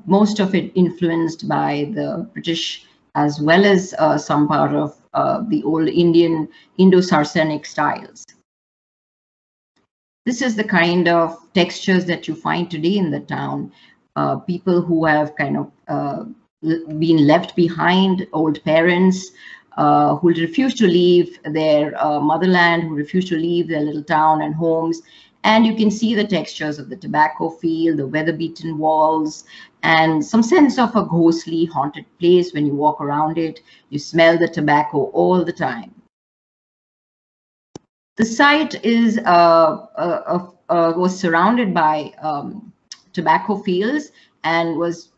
Most of it influenced by the British, as well as some part of the old Indian Indo-Saracenic styles. This is the kind of textures that you find today in the town. People who have kind of been left behind, old parents who refuse to leave their motherland, who refuse to leave their little town and homes. And you can see the textures of the tobacco field, the weather-beaten walls, and some sense of a ghostly, haunted place when you walk around it. You smell the tobacco all the time. The site is was surrounded by tobacco fields and was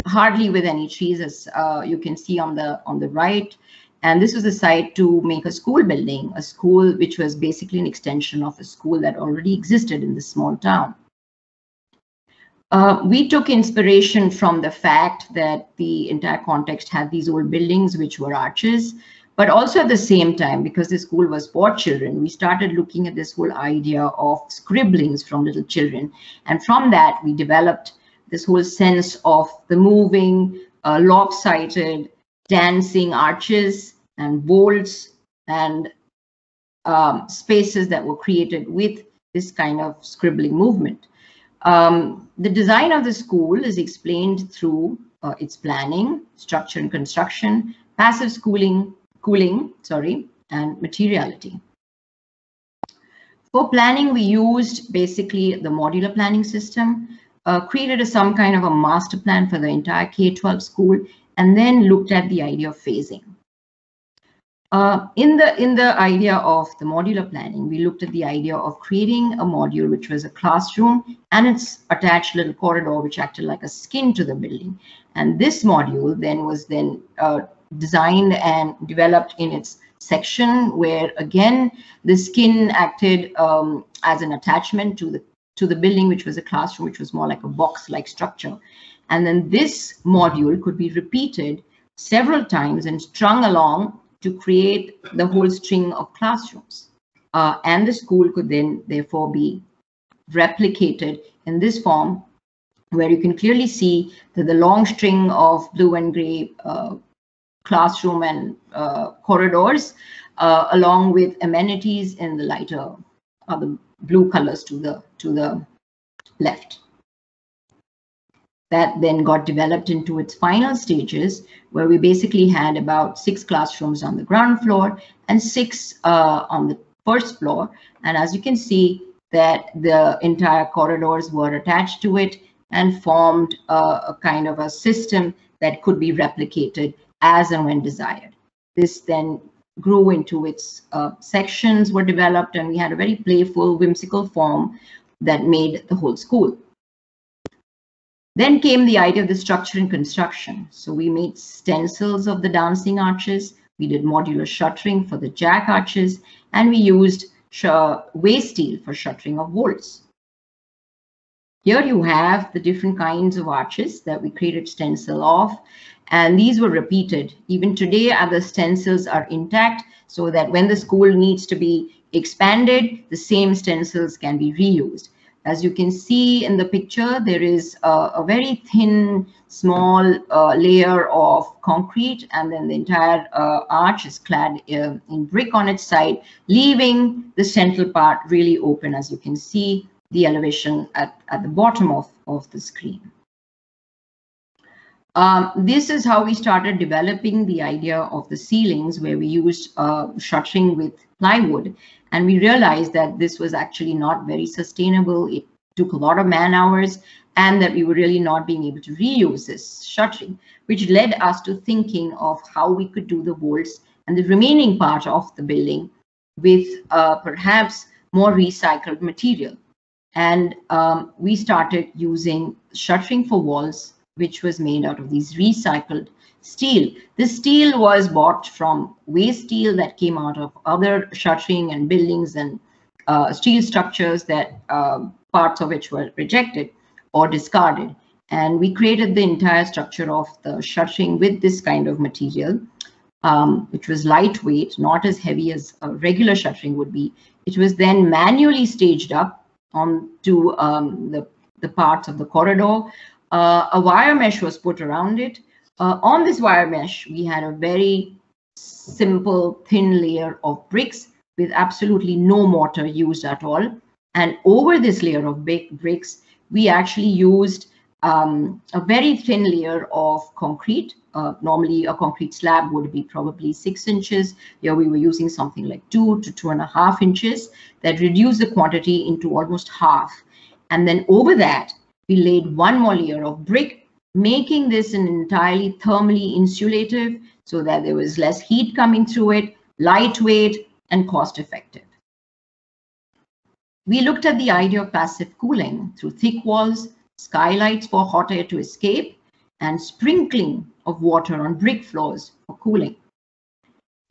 hardly with any trees, as you can see on the right. And this was a site to make a school building, a school which was basically an extension of a school that already existed in this small town. We took inspiration from the fact that the entire context had these old buildings which were arches, but also at the same time, because the school was for children, we started looking at this whole idea of scribblings from little children. And from that, we developed this whole sense of the moving, lopsided, dancing arches and bolts and spaces that were created with this kind of scribbling movement. The design of the school is explained through its planning, structure and construction, passive cooling, and materiality. For planning, we used basically the modular planning system, created some kind of a master plan for the entire K-12 school, and then looked at the idea of phasing. In the idea of the modular planning, we looked at the idea of creating a module which was a classroom and its attached little corridor which acted like a skin to the building. And this module then was designed and developed in its section where again the skin acted as an attachment to the building, which was a classroom, which was more like a box-like structure. And then this module could be repeated several times and strung along to create the whole string of classrooms. and the school could then therefore be replicated in this form, where you can clearly see that the long string of blue and gray classroom and corridors, along with amenities in the lighter or the blue colors to the left. That then got developed into its final stages, where we basically had about 6 classrooms on the ground floor and 6 on the first floor. And as you can see, that the entire corridors were attached to it and formed a kind of a system that could be replicated as and when desired. This then grew into its sections were developed, and we had a very playful, whimsical form that made the whole school. Then came the idea of the structure and construction. So we made stencils of the dancing arches, we did modular shuttering for the jack arches, and we used waste steel for shuttering of vaults. Here you have the different kinds of arches that we created stencil of, and these were repeated. Even today, other stencils are intact, so that when the school needs to be expanded, the same stencils can be reused. As you can see in the picture, there is a very thin, small layer of concrete, and then the entire arch is clad in brick on its side, leaving the central part really open, as you can see the elevation at the bottom of the screen. This is how we started developing the idea of the ceilings, where we used shuttering with plywood, and we realized that this was actually not very sustainable. It took a lot of man hours, and that we were really not being able to reuse this shuttering, which led us to thinking of how we could do the vaults and the remaining part of the building with perhaps more recycled material. And we started using shuttering for walls, which was made out of these recycled steel. This steel was bought from waste steel that came out of other shuttering and buildings and steel structures that parts of which were rejected or discarded. And we created the entire structure of the shuttering with this kind of material, which was lightweight, not as heavy as a regular shuttering would be. It was then manually staged up onto the parts of the corridor. A wire mesh was put around it. On this wire mesh, we had a very simple, thin layer of bricks with absolutely no mortar used at all. And over this layer of bricks, we actually used a very thin layer of concrete. Normally, a concrete slab would be probably 6 inches. Here we were using something like 2 to 2.5 inches. That reduced the quantity into almost half. And then over that, we laid one more layer of brick, making this an entirely thermally insulative, so that there was less heat coming through it, lightweight, and cost effective. We looked at the idea of passive cooling through thick walls, skylights for hot air to escape, and sprinkling of water on brick floors for cooling.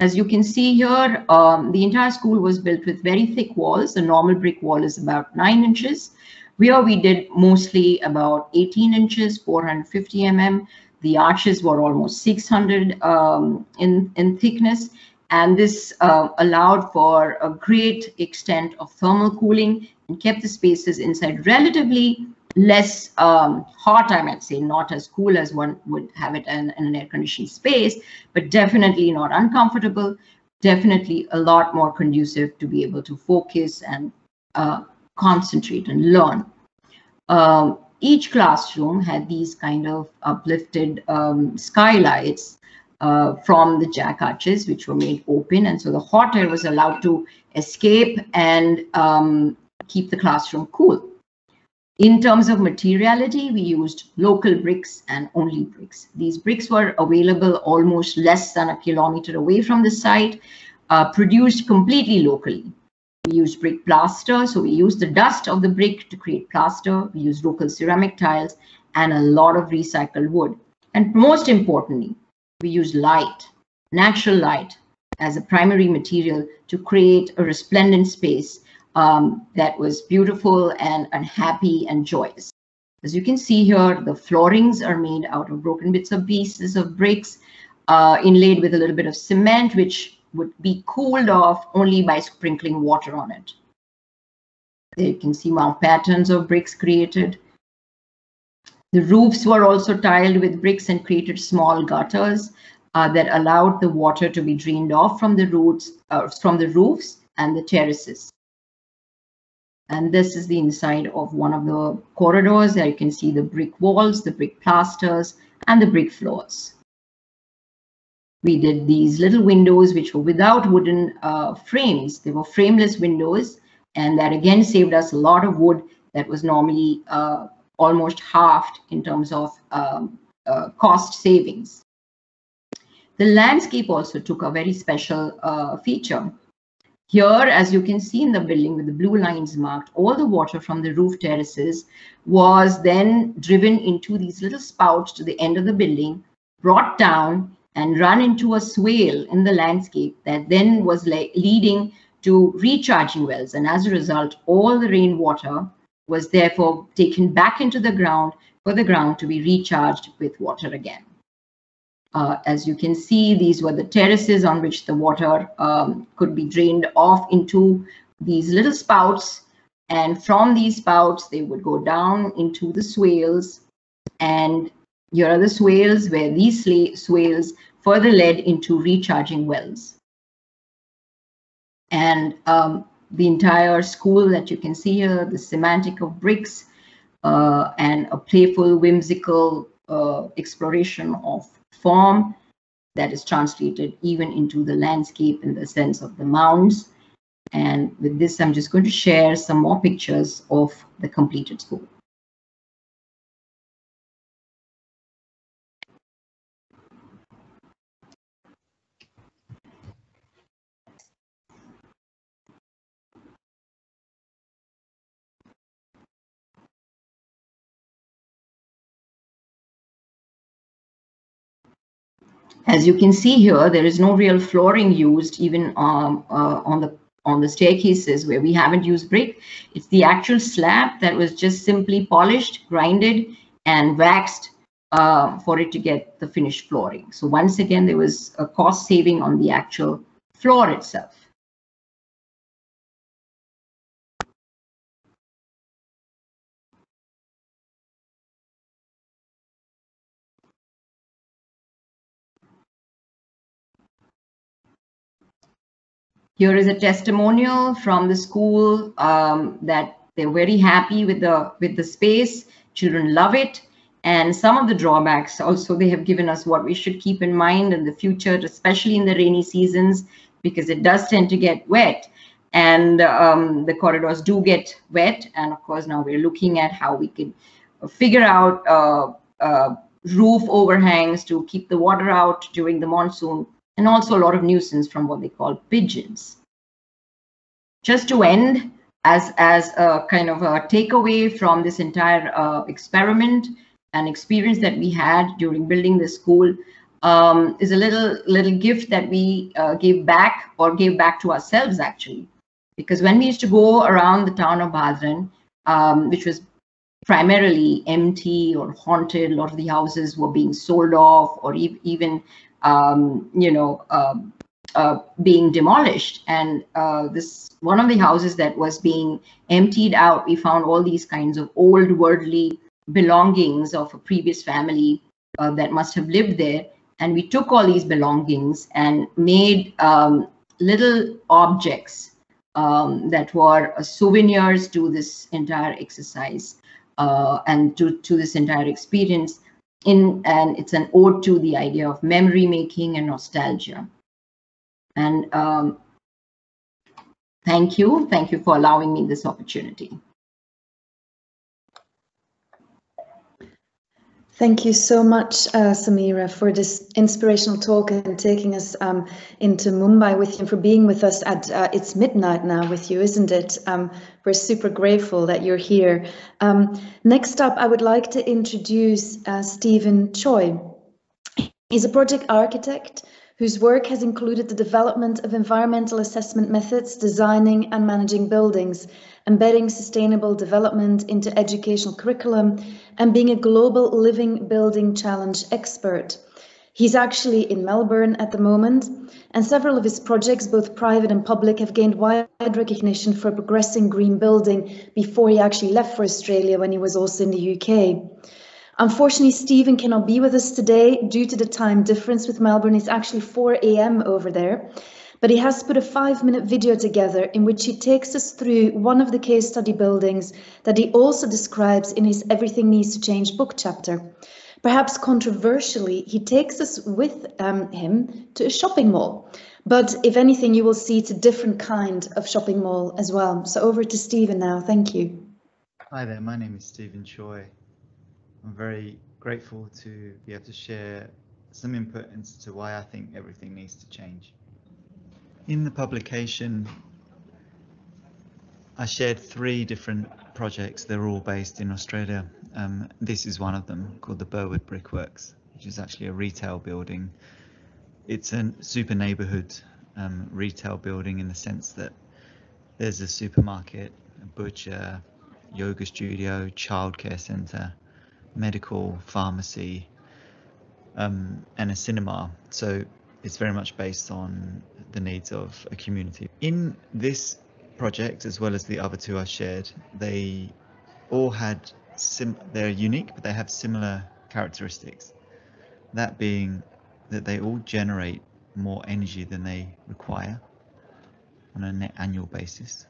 As you can see here, the entire school was built with very thick walls. The normal brick wall is about 9 inches. Here we did mostly about 18 inches, 450 mm. The arches were almost 600 in thickness. And this allowed for a great extent of thermal cooling and kept the spaces inside relatively less hot, I might say, not as cool as one would have it in an air-conditioned space, but definitely not uncomfortable, definitely a lot more conducive to be able to focus and concentrate and learn. Each classroom had these kind of uplifted skylights from the jack arches, which were made open, and so the hot air was allowed to escape and keep the classroom cool. In terms of materiality, we used local bricks and only bricks. These bricks were available almost less than a kilometer away from the site, produced completely locally. We used brick plaster, so we used the dust of the brick to create plaster. We used local ceramic tiles and a lot of recycled wood. And most importantly, we used light, natural light, as a primary material to create a resplendent space that was beautiful and happy and joyous. As you can see here, the floorings are made out of broken bits of pieces of bricks, inlaid with a little bit of cement, which would be cooled off only by sprinkling water on it. There you can see more patterns of bricks created. The roofs were also tiled with bricks and created small gutters that allowed the water to be drained off from the roofs and the terraces. And this is the inside of one of the corridors. There you can see the brick walls, the brick plasters, and the brick floors. We did these little windows which were without wooden frames. They were frameless windows, and that again saved us a lot of wood that was normally almost halved in terms of cost savings. The landscape also took a very special feature. Here, as you can see in the building with the blue lines marked, all the water from the roof terraces was then driven into these little spouts to the end of the building, brought down and run into a swale in the landscape that then was leading to recharging wells. And as a result, all the rainwater was therefore taken back into the ground for the ground to be recharged with water again. As you can see, these were the terraces on which the water could be drained off into these little spouts. And from these spouts, they would go down into the swales. And here are the swales where these swales further led into recharging wells. And the entire school that you can see here, the semantic of bricks and a playful, whimsical exploration of form that is translated even into the landscape in the sense of the mounds. And with this, I'm just going to share some more pictures of the completed school. As you can see here, there is no real flooring used even on the staircases where we haven't used brick. It's the actual slab that was just simply polished, grinded, and waxed for it to get the finished flooring. So once again, there was a cost saving on the actual floor itself. Here is a testimonial from the school that they're very happy with the space. Children love it. And some of the drawbacks also they have given us what we should keep in mind in the future, especially in the rainy seasons, because it does tend to get wet. And the corridors do get wet. And of course, now we're looking at how we could figure out roof overhangs to keep the water out during the monsoon, and also a lot of nuisance from what they call pigeons. Just to end, as a kind of a takeaway from this entire experiment and experience that we had during building the school, is a little gift that we gave back to ourselves actually. Because when we used to go around the town of Barragan, which was primarily empty or haunted, a lot of the houses were being sold off or even being demolished. And this one of the houses that was being emptied out, we found all these kinds of old worldly belongings of a previous family that must have lived there. And we took all these belongings and made little objects that were souvenirs to this entire exercise and to this entire experience. And it's an ode to the idea of memory making and nostalgia. And thank you for allowing me this opportunity. Thank you so much, Samira, for this inspirational talk and taking us into Mumbai with you, and for being with us at it's midnight now with you, isn't it? We're super grateful that you're here. Next up, I would like to introduce Stephen Choi. He's a project architect whose work has included the development of environmental assessment methods, designing and managing buildings, embedding sustainable development into educational curriculum, and being a global living building challenge expert. He's actually in Melbourne at the moment, and several of his projects, both private and public, have gained wide recognition for progressing green building before he actually left for Australia when he was also in the UK. Unfortunately, Stephen cannot be with us today due to the time difference with Melbourne. It's actually 4 a.m. over there. But he has put a 5-minute video together in which he takes us through one of the case study buildings that he also describes in his Everything Needs to Change book chapter. Perhaps controversially, he takes us with him to a shopping mall. But if anything, you will see it's a different kind of shopping mall as well. So over to Stephen now. Thank you. Hi there, my name is Stephen Choi. I'm very grateful to be able to share some input into why I think everything needs to change. In the publication, I shared 3 different projects. They're all based in Australia. This is one of them, called the Burwood Brickworks, which is actually a retail building. It's a super neighbourhood retail building in the sense that there's a supermarket, a butcher, yoga studio, childcare centre, medical, pharmacy, and a cinema. So it's very much based on the needs of a community. In this project, as well as the other 2 I shared, they all had they're unique, but they have similar characteristics. That being that they all generate more energy than they require on a net annual basis.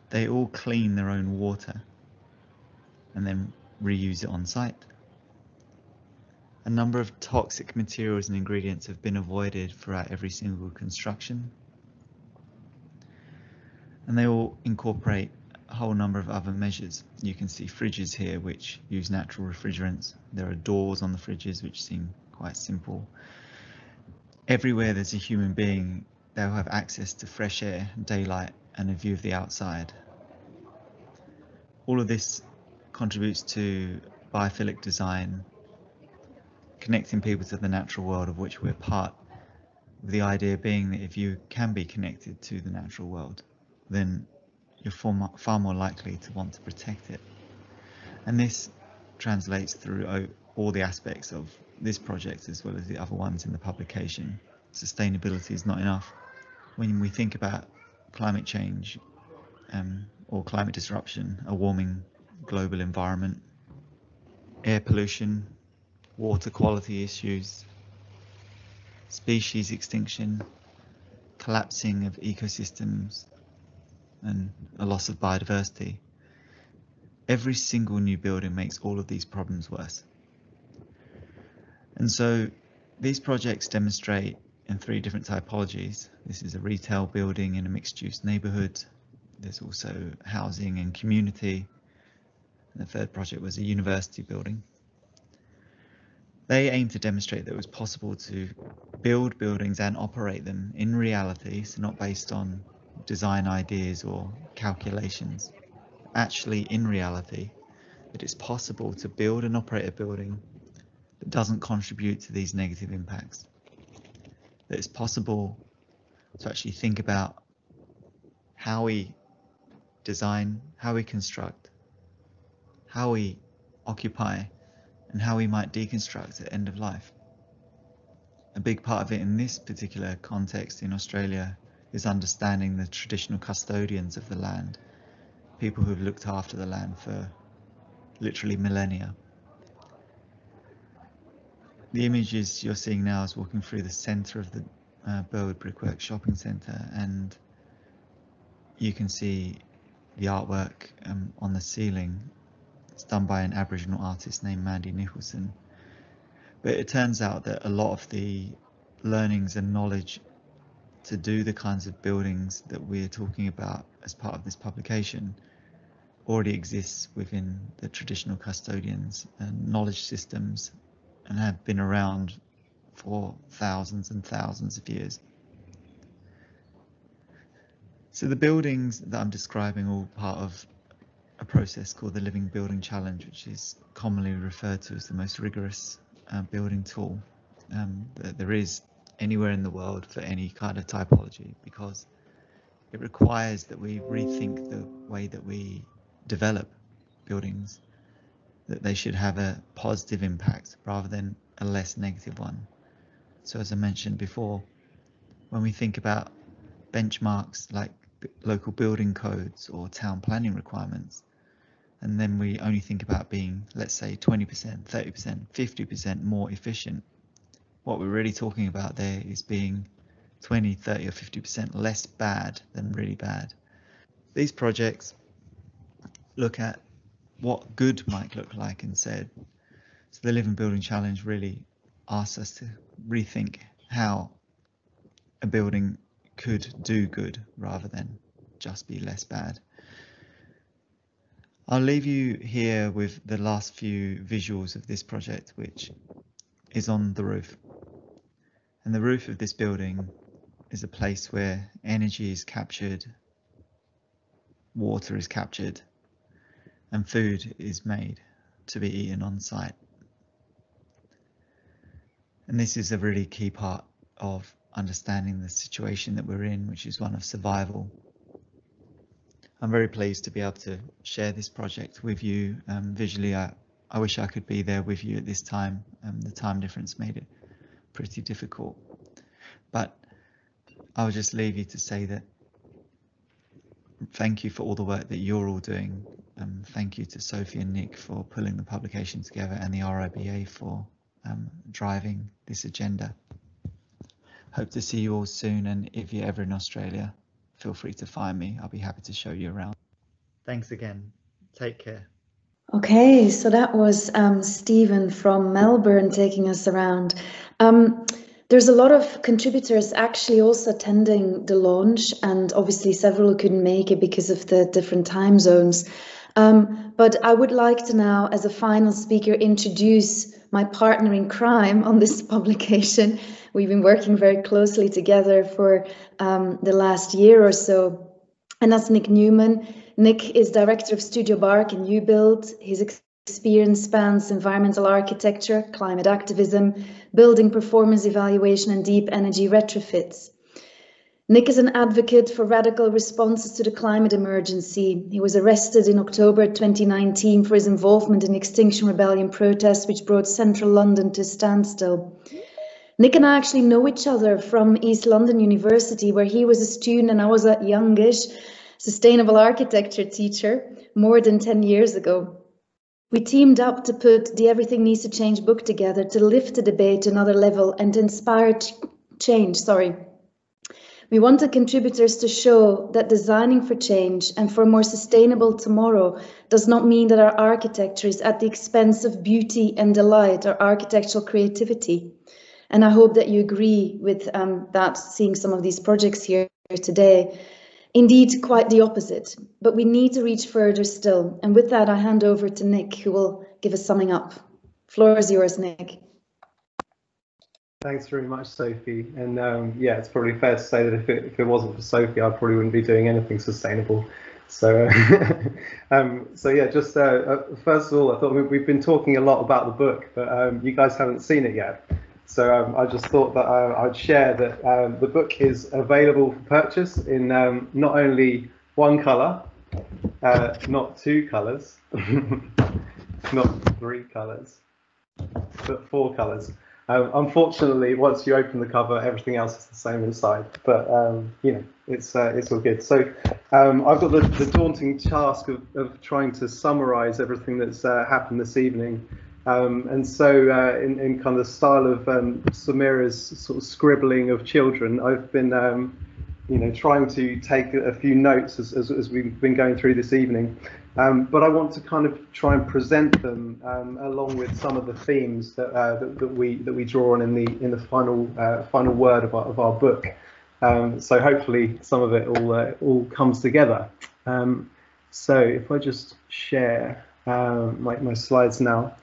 They all clean their own water and then reuse it on site. A number of toxic materials and ingredients have been avoided throughout every single construction. And they all incorporate a whole number of other measures. You can see fridges here which use natural refrigerants. There are doors on the fridges which seem quite simple. Everywhere there's a human being, they'll have access to fresh air, daylight, and a view of the outside. All of this contributes to biophilic design, connecting people to the natural world of which we're part, with the idea being that if you can be connected to the natural world, then you're far more likely to want to protect it. And this translates through all the aspects of this project as well as the other ones in the publication. Sustainability is not enough. When we think about climate change or climate disruption, a warming global environment, air pollution, water quality issues, species extinction, collapsing of ecosystems, and a loss of biodiversity. Every single new building makes all of these problems worse. And so these projects demonstrate in 3 different typologies. This is a retail building in a mixed-use neighbourhood. There's also housing and community. And the 3rd project was a university building. They aim to demonstrate that it was possible to build buildings and operate them in reality, so not based on design ideas or calculations. Actually, in reality, that it's possible to build and operate a building that doesn't contribute to these negative impacts. That it's possible to actually think about how we design, how we construct, how we occupy, and how we might deconstruct at end of life. A big part of it in this particular context in Australia is understanding the traditional custodians of the land, people who have looked after the land for literally millennia. The images you're seeing now is walking through the centre of the Burwood Brickwork shopping centre, and you can see the artwork on the ceiling. It's done by an Aboriginal artist named Mandy Nicholson. But it turns out that a lot of the learnings and knowledge to do the kinds of buildings that we're talking about as part of this publication already exists within the traditional custodians and knowledge systems and have been around for thousands and thousands of years. So the buildings that I'm describing are all part of a process called the Living Building Challenge, which is commonly referred to as the most rigorous building tool that there is anywhere in the world for any kind of typology, because it requires that we rethink the way that we develop buildings, that they should have a positive impact rather than a less negative one. So as I mentioned before, when we think about benchmarks like local building codes or town planning requirements, and then we only think about being, let's say, 20%, 30%, 50% more efficient, what we're really talking about there is being 20, 30 or 50% less bad than really bad. These projects look at what good might look like instead. So the Live and Building Challenge really asks us to rethink how a building could do good rather than just be less bad. I'll leave you here with the last few visuals of this project, which is on the roof. And the roof of this building is a place where energy is captured, water is captured, and food is made to be eaten on site. And this is a really key part of understanding the situation that we're in, which is one of survival. I'm very pleased to be able to share this project with you visually. I wish I could be there with you at this time. The time difference made it pretty difficult. But I'll just leave you to say that thank you for all the work that you're all doing. Thank you to Sophie and Nick for pulling the publication together, and the RIBA for driving this agenda. Hope to see you all soon, and if you're ever in Australia, feel free to find me. I'll be happy to show you around. Thanks again. Take care. Okay, so that was Stephen from Melbourne taking us around. There's a lot of contributors actually also attending the launch, and obviously several who couldn't make it because of the different time zones. But I would like to now, as a final speaker, introduce my partner in crime on this publication. We've been working very closely together for the last year or so, and that's Nick Newman. Nick is director of Studio Bark in New Build. His experience spans environmental architecture, climate activism, building performance evaluation, and deep energy retrofits. Nick is an advocate for radical responses to the climate emergency. He was arrested in October 2019 for his involvement in Extinction Rebellion protests, which brought central London to a standstill. Nick and I actually know each other from East London University, where he was a student and I was a youngish sustainable architecture teacher more than 10 years ago. We teamed up to put the Everything Needs to Change book together to lift the debate to another level and to inspire change. We wanted contributors to show that designing for change and for a more sustainable tomorrow does not mean that our architecture is at the expense of beauty and delight or architectural creativity. And I hope that you agree with that, seeing some of these projects here today. Indeed, quite the opposite, but we need to reach further still. And with that, I hand over to Nick, who will give a summing up. Floor is yours, Nick. Thanks very much, Sophie. And yeah, it's probably fair to say that if it wasn't for Sophie, I probably wouldn't be doing anything sustainable. So, so yeah, just first of all, I thought we've been talking a lot about the book, but you guys haven't seen it yet. So I just thought that I'd share that the book is available for purchase in not only one colour, not two colours, not three colours, but four colours. Unfortunately, once you open the cover, everything else is the same inside. But you know, it's all good. So I've got the daunting task of trying to summarise everything that's happened this evening. And so in kind of the style of Samira's sort of scribbling of children, I've been you know, trying to take a few notes as we've been going through this evening. But I want to kind of try and present them along with some of the themes that we draw on in the final word of our book. So hopefully some of it all comes together. So if I just share my slides now.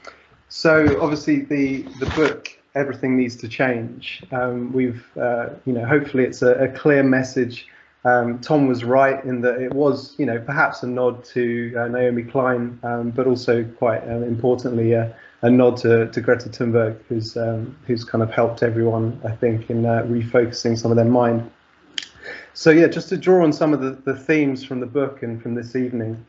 So obviously the book, Everything Needs to Change. We've, you know, hopefully it's a clear message. Tom was right in that it was, you know, perhaps a nod to Naomi Klein, but also quite importantly a nod to Greta Thunberg, who's kind of helped everyone, I think, in refocusing some of their mind. So yeah, just to draw on some of the themes from the book and from this evening.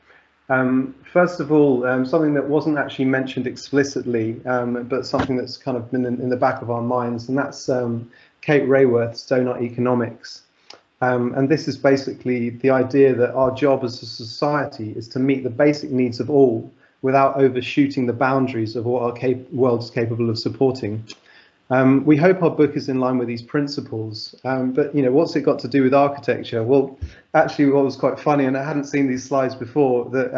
First of all, something that wasn't actually mentioned explicitly, but something that's kind of been in the back of our minds, and that's Kate Raworth's Donut Economics. And this is basically the idea that our job as a society is to meet the basic needs of all without overshooting the boundaries of what our world is capable of supporting. We hope our book is in line with these principles, but what's it got to do with architecture? Well, actually, what was quite funny, and I hadn't seen these slides before, that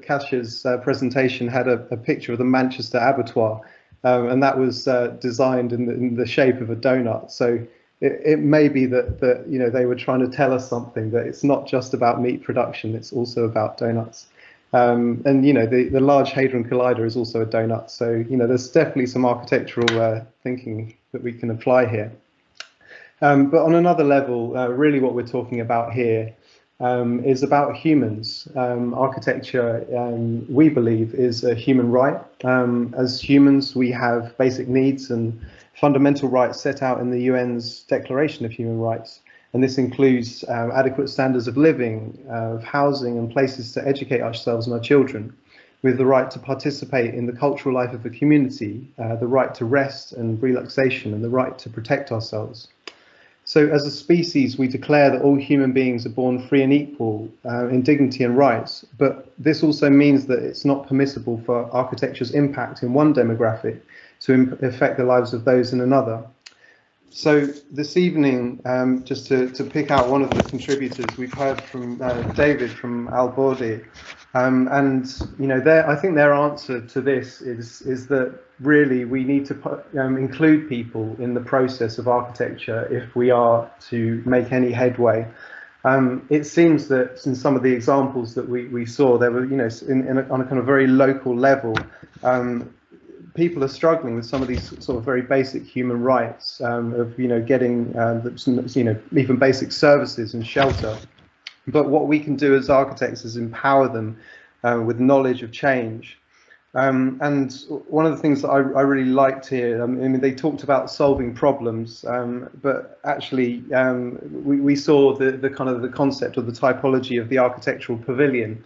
Kasia's presentation had a picture of the Manchester abattoir, and that was designed in the shape of a donut. So it may be that they were trying to tell us something, that it's not just about meat production, it's also about donuts. And the Large Hadron Collider is also a donut, so there's definitely some architectural thinking that we can apply here. But on another level, really what we're talking about here is about humans. Architecture, we believe, is a human right. As humans, we have basic needs and fundamental rights set out in the UN's Declaration of Human Rights. And this includes adequate standards of living, of housing, and places to educate ourselves and our children, with the right to participate in the cultural life of the community, the right to rest and relaxation, and the right to protect ourselves. So as a species, we declare that all human beings are born free and equal in dignity and rights, but this also means that it's not permissible for architecture's impact in one demographic to affect the lives of those in another. So this evening, just to pick out one of the contributors, we've heard from David from Al Bordi, and I think their answer to this is that really we need to include people in the process of architecture if we are to make any headway. It seems that in some of the examples that we saw, there were on a kind of very local level. People are struggling with some of these sort of very basic human rights of getting even basic services and shelter. But what we can do as architects is empower them with knowledge of change. And one of the things that I really liked here, I mean, they talked about solving problems, but actually we saw the kind of the concept of the typology of the architectural pavilion.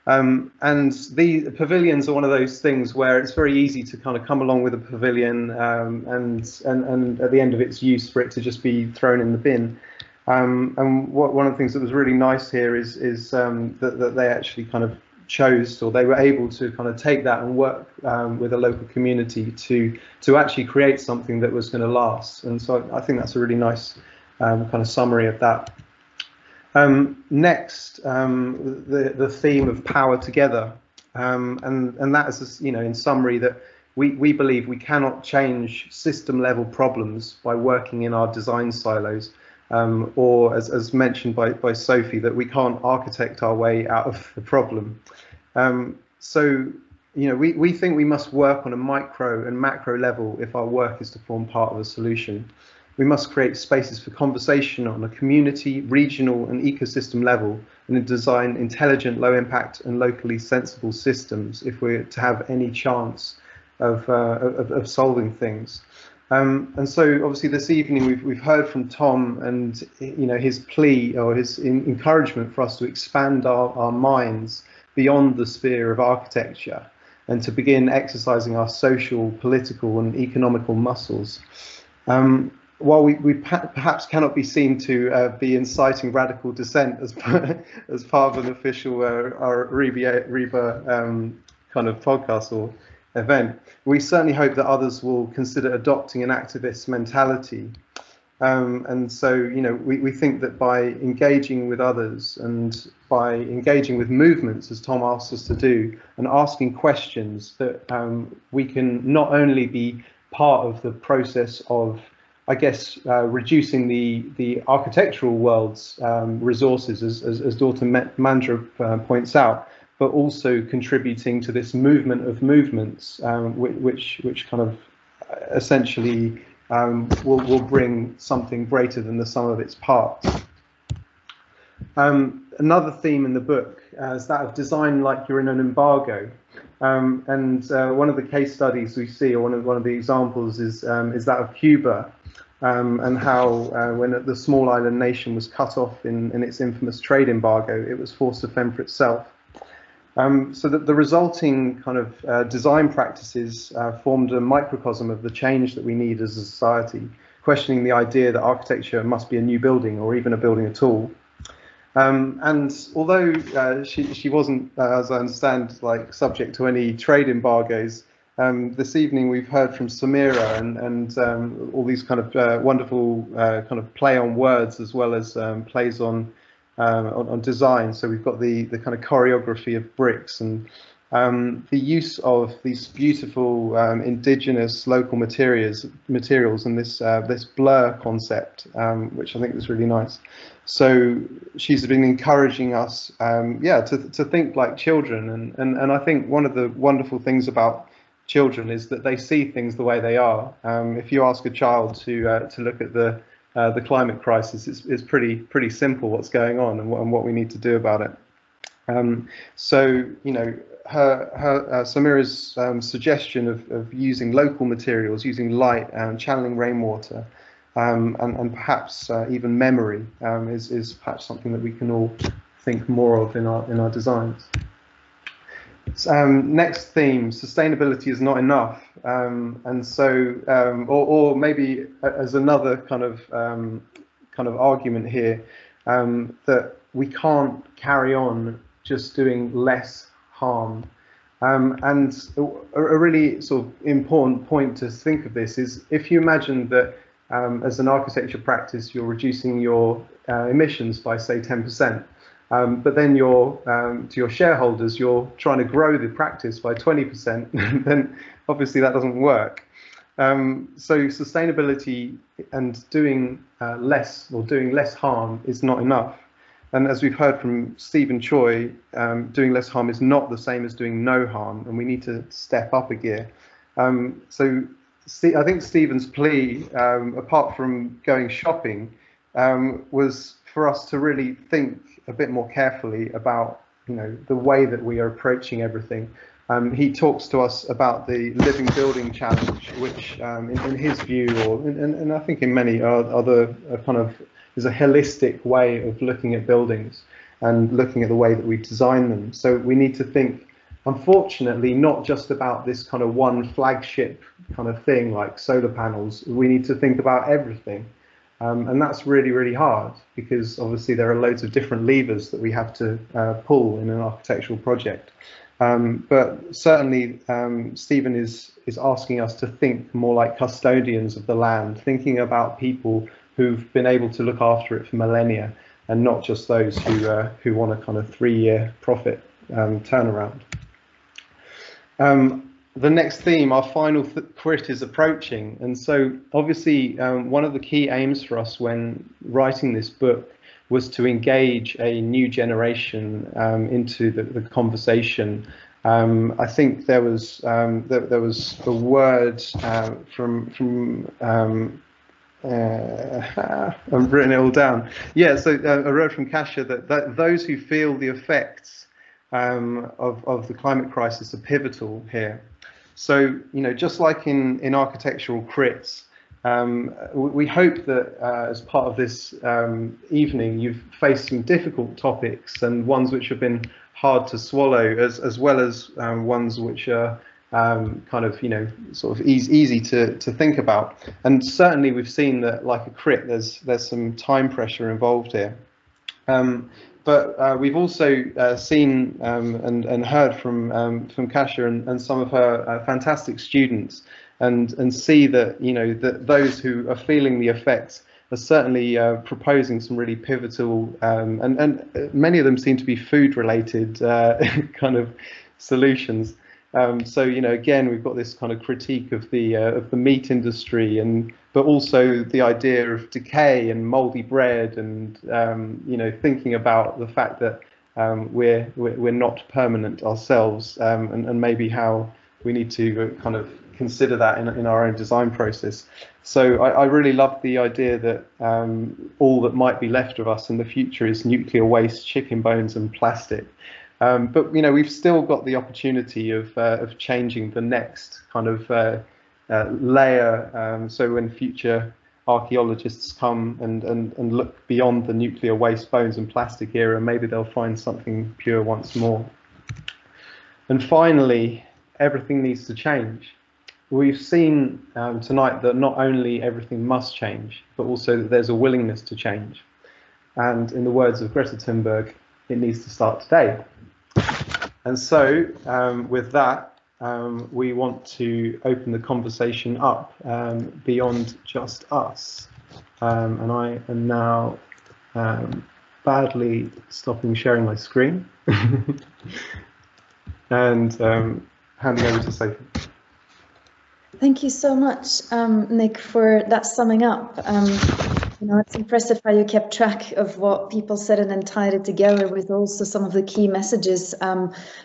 And the pavilions are one of those things where it's very easy to kind of come along with a pavilion and at the end of its use for it to just be thrown in the bin. And one of the things that was really nice here is that they actually kind of chose, or they were able to kind of take that and work with a local community to actually create something that was going to last. And so I think that's a really nice kind of summary of that. Next, the theme of power together, and that is, in summary, that we believe we cannot change system level problems by working in our design silos, or as mentioned by Sophie, that we can't architect our way out of the problem. So we think we must work on a micro and macro level if our work is to form part of a solution. We must create spaces for conversation on a community, regional and ecosystem level, and design intelligent, low impact and locally sensible systems if we're to have any chance of solving things. And so obviously this evening we've heard from Tom and his plea or his encouragement for us to expand our minds beyond the sphere of architecture and to begin exercising our social, political and economical muscles. While we perhaps cannot be seen to be inciting radical dissent as part of an official RIBA kind of podcast or event, we certainly hope that others will consider adopting an activist mentality. And so, we think that by engaging with others and by engaging with movements, as Tom asked us to do, and asking questions, that we can not only be part of the process of, I guess, reducing the architectural world's resources, as Dr. Mandra points out, but also contributing to this movement of movements, which kind of essentially will bring something greater than the sum of its parts. Another theme in the book is that of design like you're in an embargo. And one of the case studies we see, or one of the examples, is that of Cuba. And how when the small island nation was cut off in its infamous trade embargo, it was forced to fend for itself. So that the resulting kind of design practices formed a microcosm of the change that we need as a society, questioning the idea that architecture must be a new building or even a building at all. And although she wasn't, as I understand, like subject to any trade embargoes, this evening we've heard from Samira and all these kind of wonderful kind of play on words as well as plays on design. So we've got the kind of choreography of bricks and the use of these beautiful indigenous local materials and this blur concept, which I think is really nice. So she's been encouraging us, to think like children, and I think one of the wonderful things about children is that they see things the way they are. If you ask a child to look at the climate crisis, it's pretty simple what's going on and what we need to do about it. So you know, Samira's suggestion of using local materials, using light and channeling rainwater, and perhaps even memory is perhaps something that we can all think more of in our designs. Next theme: sustainability is not enough, and so, or maybe as another kind of argument here, that we can't carry on just doing less harm. And a really sort of important point to think of this is if you imagine that as an architecture practice you're reducing your emissions by say 10%. But then to your shareholders, you're trying to grow the practice by 20%, then obviously that doesn't work. So sustainability and doing less or doing less harm is not enough. And as we've heard from Steve and Choi, doing less harm is not the same as doing no harm, and we need to step up a gear. So I think Stephen's plea, apart from going shopping, was for us to really think a bit more carefully about, you know, the way that we are approaching everything. He talks to us about the living building challenge, which in his view, and I think in many other kind of, is a holistic way of looking at buildings and looking at the way that we design them. So we need to think, unfortunately, not just about this kind of one flagship kind of thing like solar panels. We need to think about everything. And that's really, really hard because obviously there are loads of different levers that we have to pull in an architectural project. But certainly Stephen is asking us to think more like custodians of the land, thinking about people who've been able to look after it for millennia and not just those who want a kind of 3-year profit turnaround. The next theme, our final crit, is approaching, and so obviously one of the key aims for us when writing this book was to engage a new generation into the conversation. I think there was a word from I've written it all down. Yeah, so I wrote from Kasia that those who feel the effects of the climate crisis are pivotal here. So, you know, just like in architectural crits, we hope that as part of this evening, you've faced some difficult topics and ones which have been hard to swallow, as well as ones which are kind of, you know, sort of easy to think about. And certainly we've seen that, like a crit, there's some time pressure involved here. But we've also seen and heard from Kasia and some of her fantastic students, and see that, you know, that those who are feeling the effects are certainly proposing some really pivotal and many of them seem to be food related kind of solutions. So, you know, again, we've got this kind of critique of the meat industry, but also the idea of decay and moldy bread, and you know, thinking about the fact that we're not permanent ourselves, and maybe how we need to kind of consider that in our own design process. So I really love the idea that all that might be left of us in the future is nuclear waste, chicken bones, and plastic. But you know, we've still got the opportunity of changing the next kind of layer. So when future archaeologists come and look beyond the nuclear waste, bones, and plastic era, maybe they'll find something pure once more. And finally, everything needs to change. We've seen tonight that not only everything must change, but also that there's a willingness to change. And in the words of Greta Thunberg, it needs to start today. And so with that, we want to open the conversation up beyond just us. And I am now badly stopping sharing my screen and handing over to Sophie. Thank you so much, Nick, for that summing up. You know, it's impressive how you kept track of what people said and then tied it together with also some of the key messages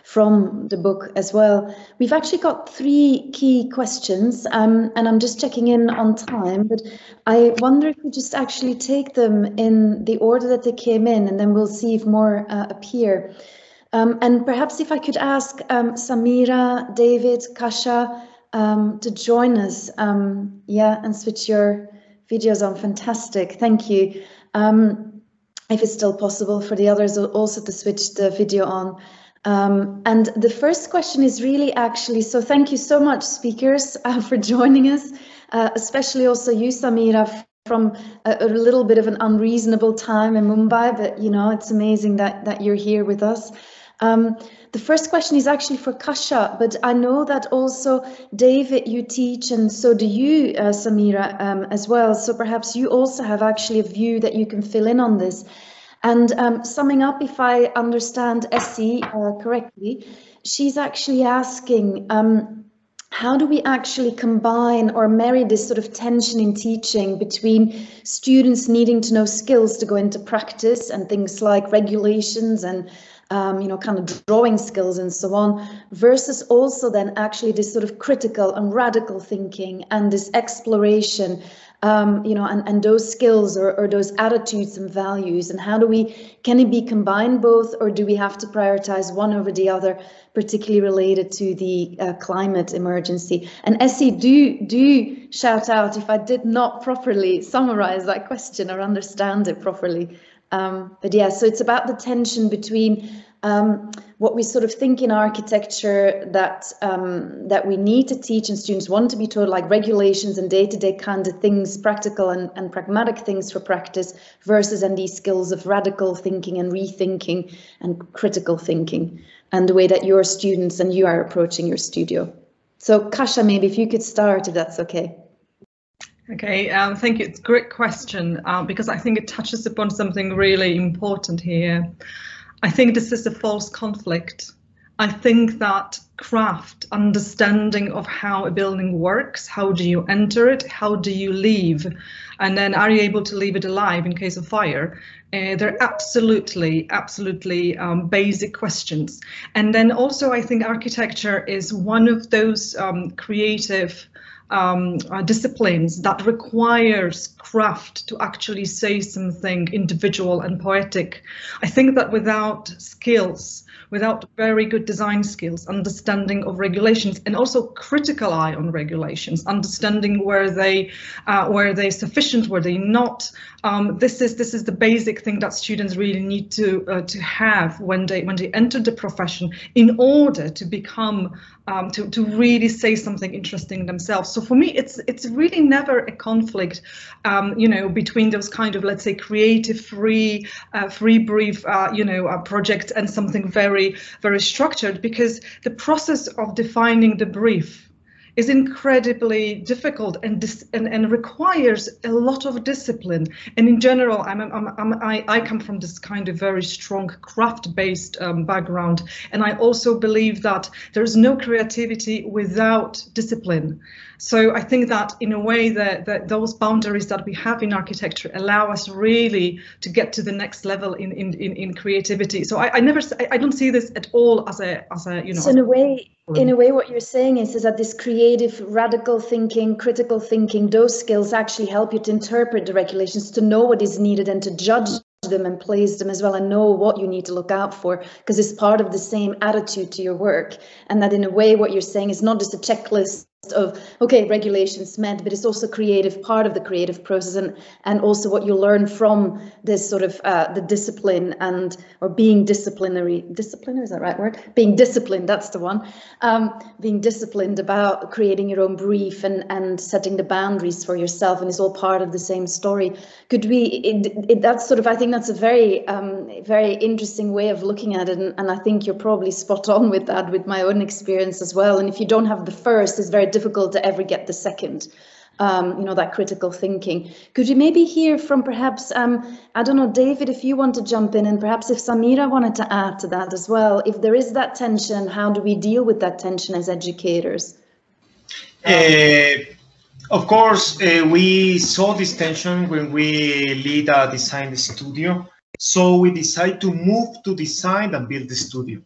from the book as well. We've actually got 3 key questions, and I'm just checking in on time, but I wonder if we just actually take them in the order that they came in, and then we'll see if more appear. And perhaps if I could ask Samira, David, Kasia to join us, and switch your videos on. Fantastic, thank you. If it's still possible for the others also to switch the video on. And the first question is really actually, so thank you so much, speakers, for joining us, especially also you, Samira, from a little bit of an unreasonable time in Mumbai, but you know, it's amazing that you're here with us. The first question is actually for Kasia, but I know that also, David, you teach, and so do you, Samira, as well. So perhaps you also have actually a view that you can fill in on this. And summing up, if I understand Essie correctly, she's actually asking, how do we actually combine or marry this sort of tension in teaching between students needing to know skills to go into practice and things like regulations and you know, kind of drawing skills and so on, versus also then actually this sort of critical and radical thinking and this exploration, you know, and those skills or those attitudes and values, and how do can it be combined both, or do we have to prioritize one over the other, particularly related to the climate emergency? And Essie, do shout out if I did not properly summarize that question or understand it properly. But yeah, so it's about the tension between what we sort of think in architecture that that we need to teach and students want to be taught, like regulations and day-to-day kind of things, practical and pragmatic things for practice, versus and these skills of radical thinking and rethinking and critical thinking, and the way that your students and you are approaching your studio. So Kasia, maybe if you could start, if that's okay. Okay, thank you. It's a great question because I think it touches upon something really important here. I think this is a false conflict. I think that craft, understanding of how a building works, how do you enter it, how do you leave, and then are you able to leave it alive in case of fire? They're absolutely basic questions. And then also I think architecture is one of those creative disciplines that requires craft to actually say something individual and poetic. I think that without skills, without very good design skills, understanding of regulations, and also critical eye on regulations, understanding where they sufficient, where they not. This is the basic thing that students really need to have when they enter the profession in order to become to really say something interesting themselves. So for me, it's really never a conflict, you know, between those kind of, let's say, creative, free brief, you know, project and something very structured, because the process of defining the brief is incredibly difficult and requires a lot of discipline. And in general, I come from this kind of very strong craft-based background, and I also believe that there's no creativity without discipline. So I think that in a way that those boundaries that we have in architecture allow us really to get to the next level in creativity. So I don't see this at all as a you know. So in a way, what you're saying is that this creative, radical thinking, critical thinking, those skills actually help you to interpret the regulations, to know what is needed and to judge them and place them as well, and know what you need to look out for, because it's part of the same attitude to your work. And that in a way, what you're saying is not just a checklist of, okay, regulations meant, but it's also creative, part of the creative process, and also what you learn from this sort of the discipline or being disciplinary, is that the right word? Being disciplined, that's the one. Being disciplined about creating your own brief and setting the boundaries for yourself, and it's all part of the same story. Could we, that's sort of, I think that's a very, very interesting way of looking at it, and I think you're probably spot on with that, with my own experience as well. And if you don't have the first, it's very difficult to ever get the second, you know, that critical thinking. Could you maybe hear from perhaps, I don't know, David, if you want to jump in, and perhaps if Samira wanted to add to that as well, if there is that tension, how do we deal with that tension as educators? Of course, we saw this tension when we lead a design studio. So we decided to move to design and build the studio.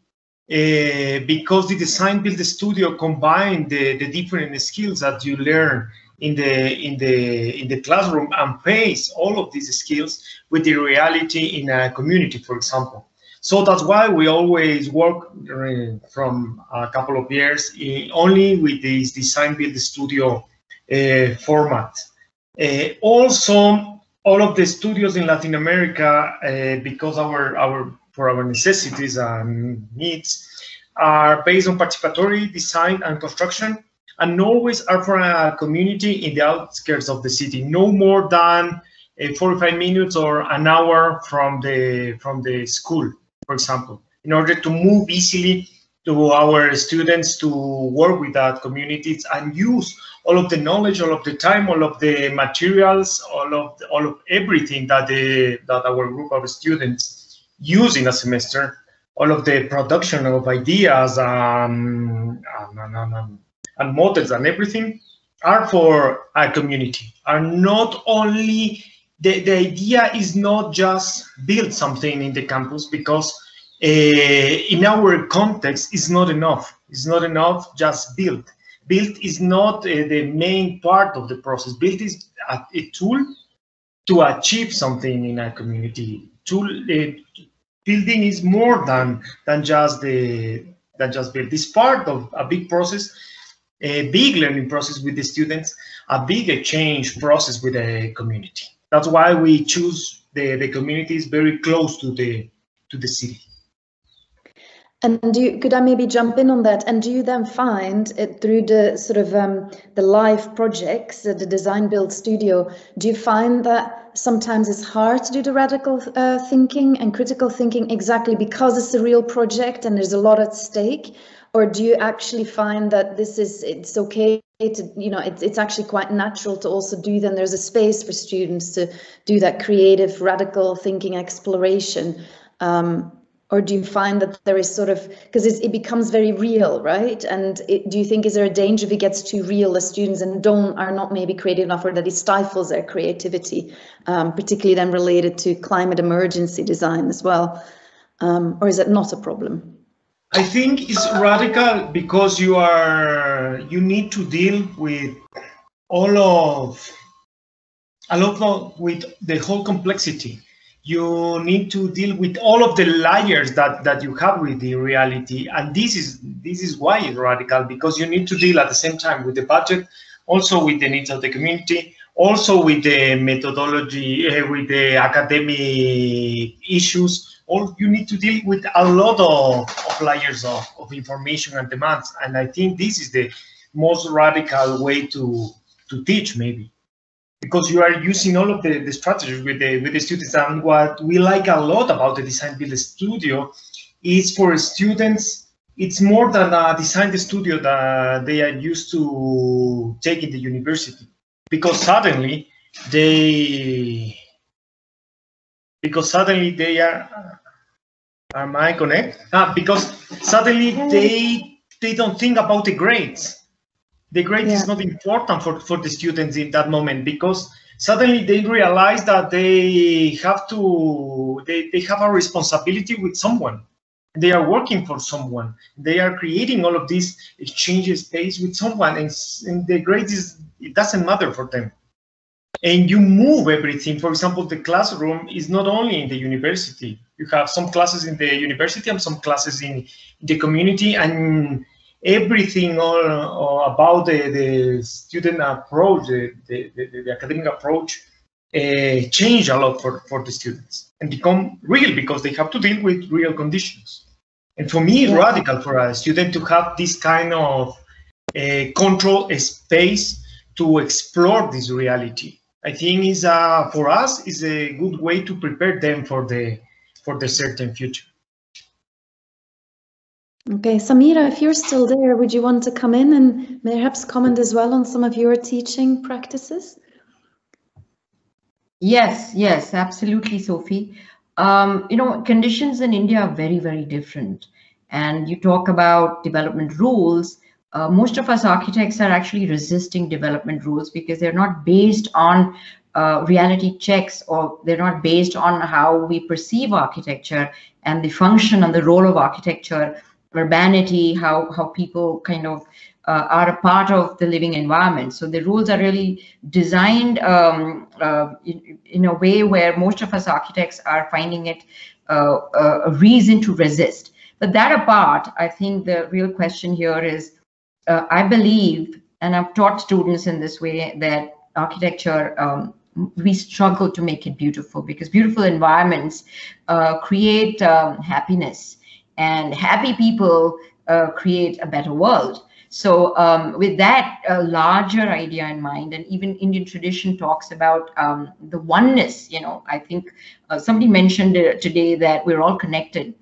Because the design build the studio combine the different skills that you learn in the classroom and pace all of these skills with the reality in a community, for example. So that's why we always work from a couple of years only with this design build studio format. Also, all of the studios in Latin America, because for our necessities and needs, are based on participatory design and construction, and always are for a community in the outskirts of the city, no more than 45 minutes or an hour from the school, for example, in order to move easily to our students to work with that communities and use all of the knowledge, all of the time, all of the materials, all of everything that our group of students use in a semester, all of the production of ideas and models and everything are for a community. Are not only the idea is not just build something in the campus, because in our context it's not enough. It's not enough just build. Build is not the main part of the process. Build is a tool to achieve something in a community. Building is more than just build. It's part of a big process, a big learning process with the students, a big exchange process with the community. That's why we choose the communities very close to the city. And could I maybe jump in on that? And do you then find it through the sort of the live projects, the design build studio, do you find that sometimes it's hard to do the radical thinking and critical thinking exactly because it's a real project and there's a lot at stake? Or do you actually find that it's okay to, you know, it's actually quite natural to also do, then there's a space for students to do that creative radical thinking exploration? Or do you find that there is sort of, because it becomes very real, right? And do you think, is there a danger if it gets too real, the students are not maybe creative enough, or that it stifles their creativity, particularly then related to climate emergency design as well? Or is it not a problem? I think it's radical because you need to deal with with the whole complexity. You need to deal with all of the layers that you have with the reality, and this is why it's radical, because you need to deal at the same time with the budget, also with the needs of the community, also with the methodology, with the academic issues. You need to deal with a lot of layers of information and demands, and I think this is the most radical way to teach, maybe. Because you are using all of the strategies with the students. And what we like a lot about the Design Build Studio is, for students, it's more than a design studio that they are used to take in the university. Because suddenly they are, am I connect? Because suddenly they don't think about the grades. The grade is not important for the students in that moment, because suddenly they realize that they have a responsibility with someone. They are working for someone. They are creating all of these exchange space with someone, and the grade it doesn't matter for them. And you move everything. For example, the classroom is not only in the university. You have some classes in the university and some classes in the community, and everything all about the student approach, the academic approach, change a lot for the students and become real, because they have to deal with real conditions. And for me, it's radical for a student to have this kind of control space to explore this reality. I think is for us is a good way to prepare them for the certain future. Okay, Samira, if you're still there, would you want to come in and perhaps comment as well on some of your teaching practices? Yes, absolutely, Sophie. You know, conditions in India are very, very different. And you talk about development rules. Most of us architects are actually resisting development rules because they're not based on reality checks, or they're not based on how we perceive architecture and the function and the role of architecture, urbanity, how people kind of are a part of the living environment. So the rules are really designed in a way where most of us architects are finding it a reason to resist. But that apart, I think the real question here is, I believe, and I've taught students in this way, that architecture, we struggle to make it beautiful, because beautiful environments create happiness, and happy people create a better world. So with that larger idea in mind, and even Indian tradition talks about the oneness, you know, I think somebody mentioned today that we're all connected.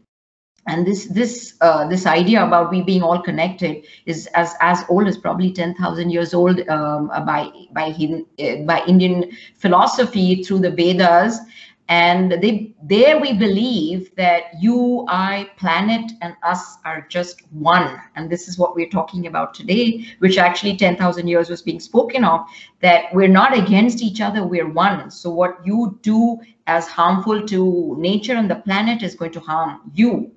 And this idea about we being all connected is as old as probably 10,000 years old by Indian philosophy through the Vedas. And there we believe that you, I, planet, and us are just one. And this is what we're talking about today, which actually 10,000 years was being spoken of, that we're not against each other, we're one. So what you do as harmful to nature and the planet is going to harm you.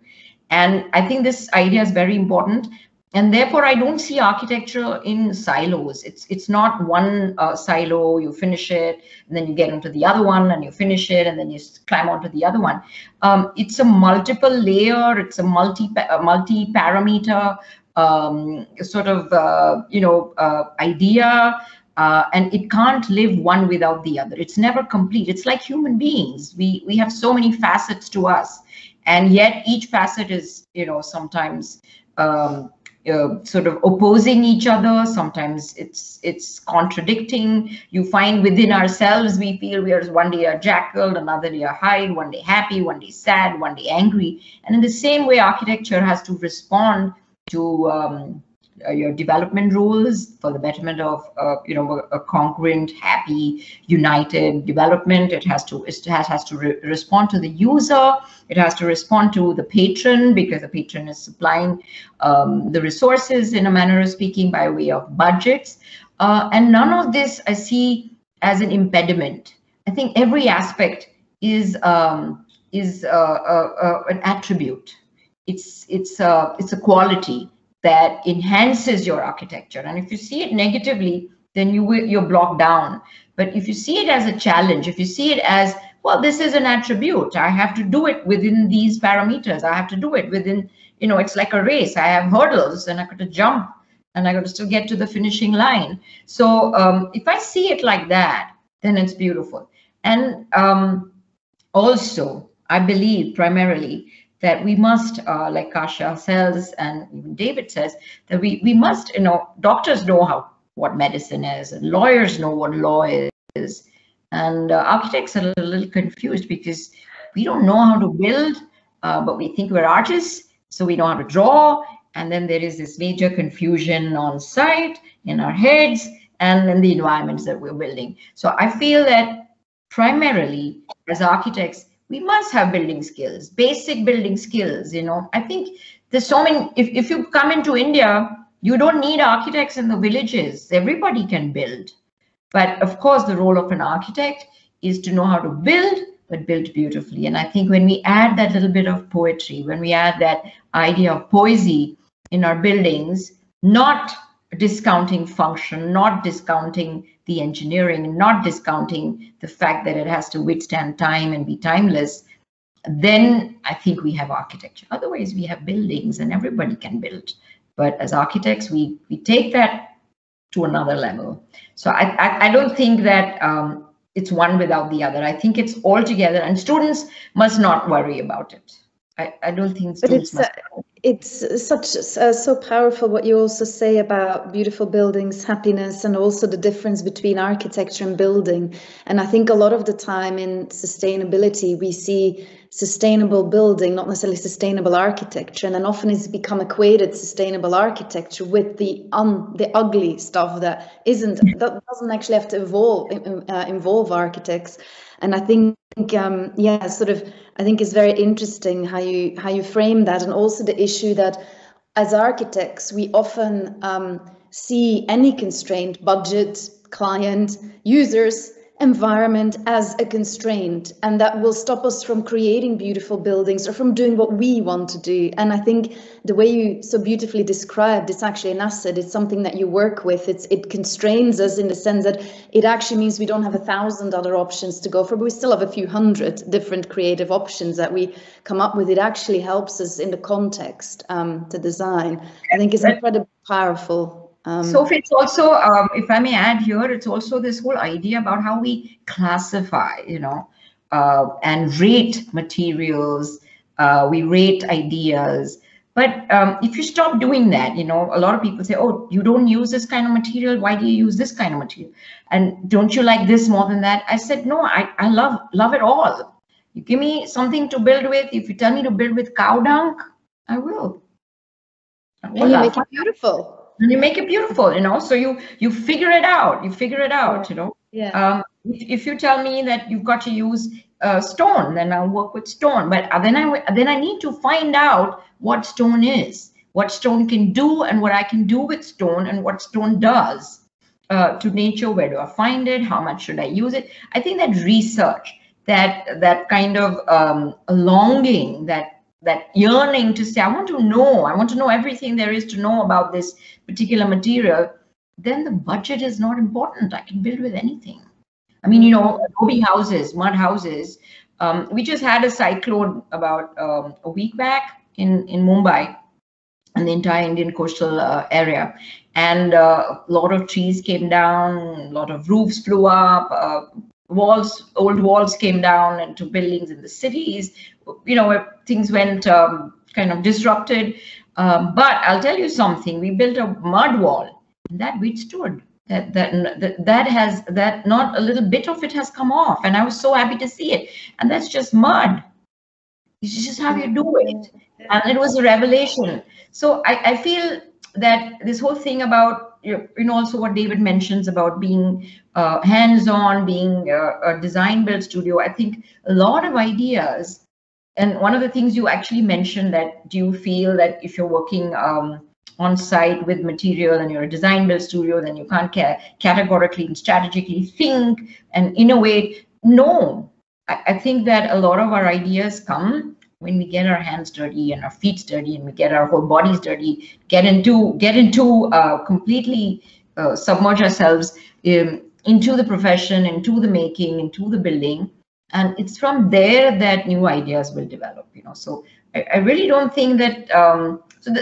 And I think this idea is very important. And therefore, I don't see architecture in silos. It's not one silo, you finish it, and then you get into the other one, and you finish it, and then you climb onto the other one. It's a multiple layer, it's a multi-parameter sort of, idea, and it can't live one without the other. It's never complete. It's like human beings. We have so many facets to us, and yet each facet is, sometimes sort of opposing each other. Sometimes it's contradicting. You find within ourselves, we feel we are one day a jackal, another day a hide, one day happy, one day sad, one day angry. And in the same way, architecture has to respond to your development rules for the betterment of a congruent, happy, united development. It has to respond to the user. It has to respond to the patron, because the patron is supplying the resources, in a manner of speaking, by way of budgets. And none of this I see as an impediment. I think every aspect is an attribute. It's a quality that enhances your architecture. And if you see it negatively, then you're blocked down. But if you see it as a challenge, if you see it as, well, this is an attribute, I have to do it within these parameters, I have to do it within, it's like a race. I have hurdles, and I got to jump, and I got to still get to the finishing line. So if I see it like that, then it's beautiful. And also, I believe primarily that we must, like Kasia says, and even David says, that we must, doctors know what medicine is, and lawyers know what law is, and architects are a little confused because we don't know how to build, but we think we're artists, so we know how to draw, and then there is this major confusion on site, in our heads, and in the environments that we're building. So I feel that primarily, as architects, we must have building skills, basic building skills. I think there's so many. If you come into India, you don't need architects in the villages. Everybody can build. But of course, the role of an architect is to know how to build, but build beautifully. And I think when we add that little bit of poetry, when we add that idea of poesy in our buildings, not discounting function, not discounting the engineering, not discounting the fact that it has to withstand time and be timeless, then I think we have architecture. Otherwise, we have buildings, and everybody can build. But as architects, we take that to another level. So I don't think that it's one without the other. I think it's all together, and students must not worry about it. I don't think students must. It's such so powerful what you also say about beautiful buildings, happiness, and also the difference between architecture and building. And I think a lot of the time in sustainability, we see sustainable building, not necessarily sustainable architecture, and then often it's become equated sustainable architecture with the ugly stuff that doesn't actually have to involve architects. And I think I think it's very interesting how you frame that, and also the issue that as architects we often see any constraint, budget, client, users, environment as a constraint, and that will stop us from creating beautiful buildings or from doing what we want to do. And I think the way you so beautifully described, it's actually an asset. It's something that you work with. It constrains us in the sense that it actually means we don't have 1,000 other options to go for, but we still have a few hundred different creative options that we come up with. It actually helps us in the context to design. I think it's incredibly powerful. Sophie, it's also, if I may add here, it's also this whole idea about how we classify, and rate materials, we rate ideas. But if you stop doing that, a lot of people say, oh, you don't use this kind of material. Why do you use this kind of material? And don't you like this more than that? I said, no, I love it all. You give me something to build with. If you tell me to build with cow dung, I will. And you make it beautiful. And you make it beautiful, so you figure it out. Yeah. If you tell me that you've got to use stone, then I'll work with stone. But then I need to find out what stone is, what stone can do, and what I can do with stone, and what stone does to nature. Where do I find it? How much should I use it? I think that research, that kind of longing, that yearning to say, I want to know everything there is to know about this particular material, then the budget is not important. I can build with anything. I mean, adobe houses, mud houses. We just had a cyclone about a week back in Mumbai and the entire Indian coastal area. And a lot of trees came down, a lot of roofs flew up, old walls came down into buildings in the cities, where things went kind of disrupted. But I'll tell you something, we built a mud wall and that withstood. That not a little bit of it has come off, and I was so happy to see it. And that's just mud. It's just how you do it. And it was a revelation. So I feel that this whole thing about, also what David mentions about being hands-on, being a design-build studio, I think a lot of ideas. And one of the things you actually mentioned, that do you feel that if you're working on site with material and you're a design-build studio, then you can't categorically and strategically think and innovate? No, I think that a lot of our ideas come when we get our hands dirty and our feet dirty and we get our whole bodies dirty, get into completely submerge ourselves into the profession, into the making, into the building. And it's from there that new ideas will develop, So I really don't think that,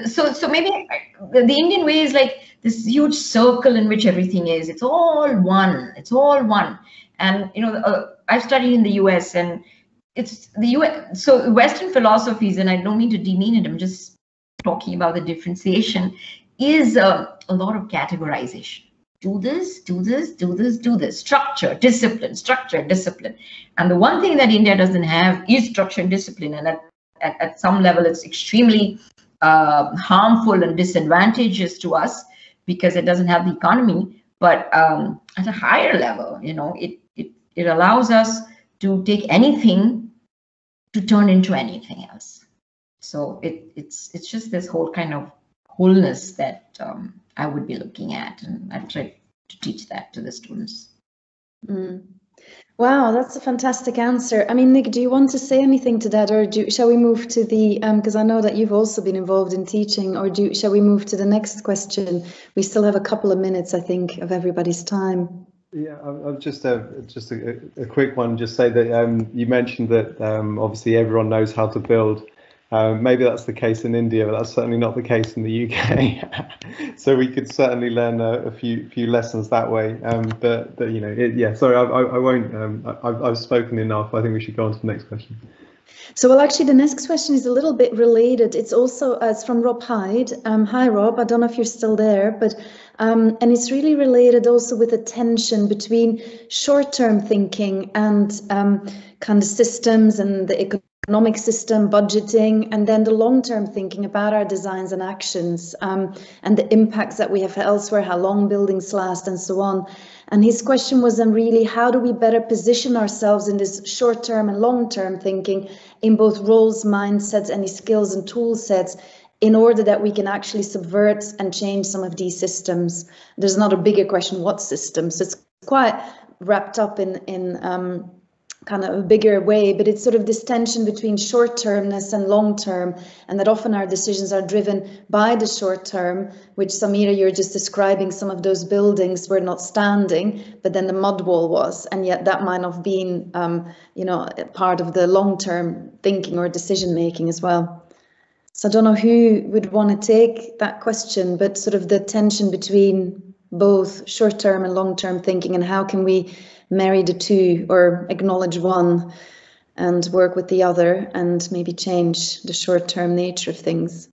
so maybe the Indian way is like this huge circle in which everything is, it's all one. And, I've studied in the US, and it's the US, so Western philosophies, and I don't mean to demean it, I'm just talking about the differentiation, is a lot of categorization. Do this, do this, do this, do this. Structure, discipline. And the one thing that India doesn't have is structure and discipline. And at some level, it's extremely harmful and disadvantageous to us because it doesn't have the economy. But at a higher level, it allows us to take anything to turn into anything else. So it's just this whole kind of wholeness that I would be looking at, and I try to teach that to the students. Wow, that's a fantastic answer. I mean, Nick, do you want to say anything to that, or shall we move to the, because I know that you've also been involved in teaching, or shall we move to the next question? We still have a couple of minutes, I think, of everybody's time. Yeah, I'll just a quick one. Just say that you mentioned that obviously everyone knows how to build Maybe that's the case in India, but that's certainly not the case in the UK. So we could certainly learn a few lessons that way. But you know, yeah. Sorry, I won't. I've spoken enough. I think we should go on to the next question. So, well, actually, the next question is a little bit related. It's also it's from Rob Hyde. Hi, Rob. I don't know if you're still there, but and it's really related also with the tension between short-term thinking and kind of systems and the economic system, budgeting, and then the long-term thinking about our designs and actions and the impacts that we have elsewhere, how long buildings last, and so on. And his question was then really, how do we better position ourselves in this short-term and long-term thinking in both roles, mindsets, any skills and tool sets, in order that we can actually subvert and change some of these systems? There's not a bigger question, what systems? It's quite wrapped up in kind of a bigger way, but it's sort of this tension between short-termness and long-term, and that often our decisions are driven by the short-term, which Samira, you're just describing some of those buildings were not standing, but then the mud wall was, and yet that might have been, you know, part of the long-term thinking or decision-making as well. So I don't know who would want to take that question, but sort of the tension between both short-term and long-term thinking, and how can we marry the two or acknowledge one and work with the other and maybe change the short-term nature of things?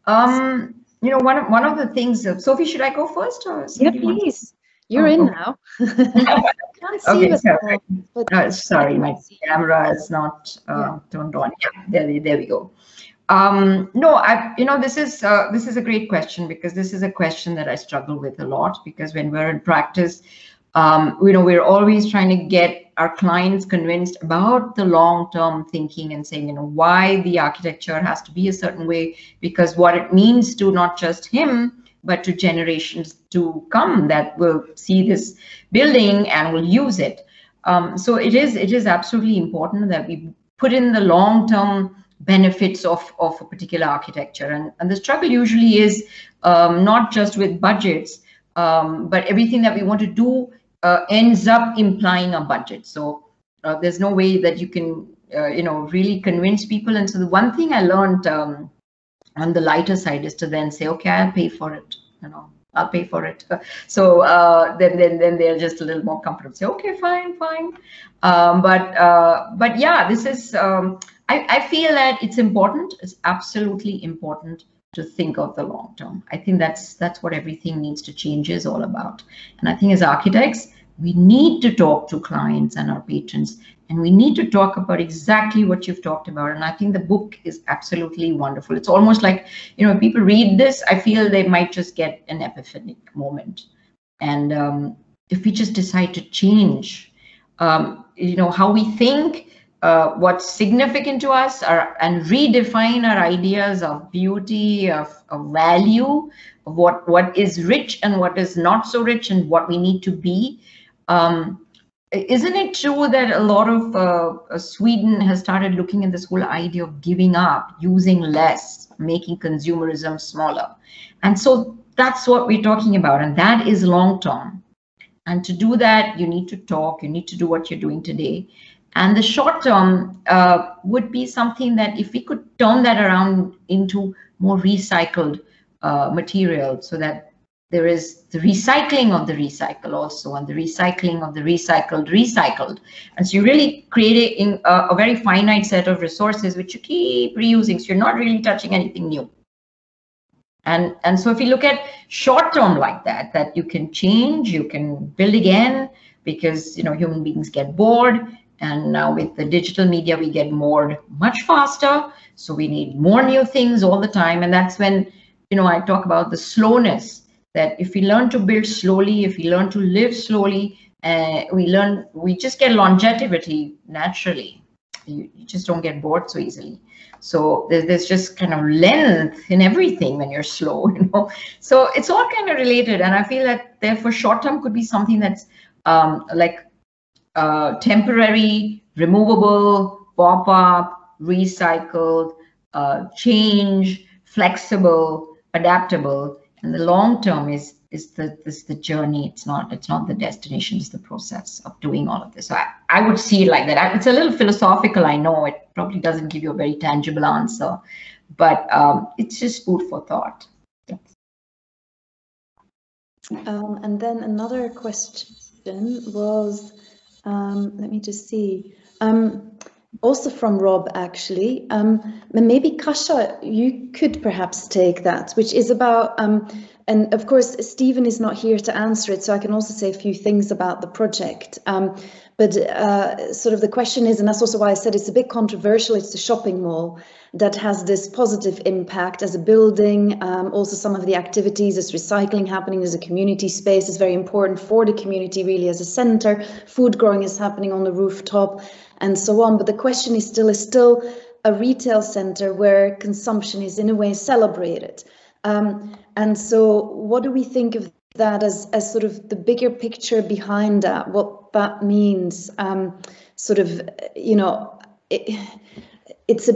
You know, one of the things, Sophie, should I go first? Or yeah, please. You're in now. Can't see okay, sorry. Sorry, my camera is not turned on. Yeah, there we go. No, you know, this is a great question, because this is a question that I struggle with a lot, because when we're in practice, you know, we're always trying to get our clients convinced about the long-term thinking and saying, you know, why the architecture has to be a certain way, because what it means to not just him, but to generations to come that will see this building and will use it. So it is absolutely important that we put in the long-term benefits of a particular architecture. And the struggle usually is not just with budgets, but everything that we want to do ends up implying a budget. So there's no way that you can, you know, really convince people. And so the one thing I learned on the lighter side is to then say, okay, I'll pay for it, you know, I'll pay for it. So then they're just a little more comfortable. Say, okay, fine. But yeah, this is, I feel that it's important. It's absolutely important to think of the long term. I think that's what everything needs to change is all about. And I think as architects, we need to talk to clients and our patrons, and we need to talk about exactly what you've talked about. And I think the book is absolutely wonderful. It's almost like, you know, if people read this, I feel they might just get an epiphanic moment. And if we just decide to change, you know, how we think, what's significant to us, and redefine our ideas of beauty, of value, of what is rich and what is not so rich, and what we need to be. Isn't it true that a lot of Sweden has started looking at this whole idea of giving up, using less, making consumerism smaller? And so that's what we're talking about, and that is long term. And to do that, you need to talk, you need to do what you're doing today. And the short term would be something that if we could turn that around into more recycled material, so that there is the recycling of the recycle also, and the recycling of the recycled. And so you're really creating a very finite set of resources which you keep reusing, so you're not really touching anything new. And so if you look at short term like that you can change, you can build again, because, you know, human beings get bored. And now with the digital media, we get bored much faster. So we need more new things all the time. And that's when, you know, I talk about the slowness, that if we learn to build slowly, if we learn to live slowly, we just get longevity naturally. You just don't get bored so easily. So there's just kind of length in everything when you're slow, you know. So it's all kind of related. And I feel that therefore short term could be something that's like temporary, removable, pop-up, recycled, change, flexible, adaptable. And the long term is the journey. It's not the destination, it's the process of doing all of this. So I would see it like that. It's a little philosophical, I know. It probably doesn't give you a very tangible answer, but it's just food for thought. And then another question was, let me just see, also from Rob, actually. Maybe Kasia, you could perhaps take that, which is about, and of course, Stephen is not here to answer it, so I can also say a few things about the project. But sort of the question is, and that's also why I said it's a bit controversial, it's a shopping mall that has this positive impact as a building. Also some of the activities, there's recycling happening, there's a community space, is very important for the community really as a center. Food growing is happening on the rooftop and so on. But the question is still a retail center where consumption is in a way celebrated. And so what do we think of that as sort of the bigger picture behind that, what that means? Sort of, you know, it's a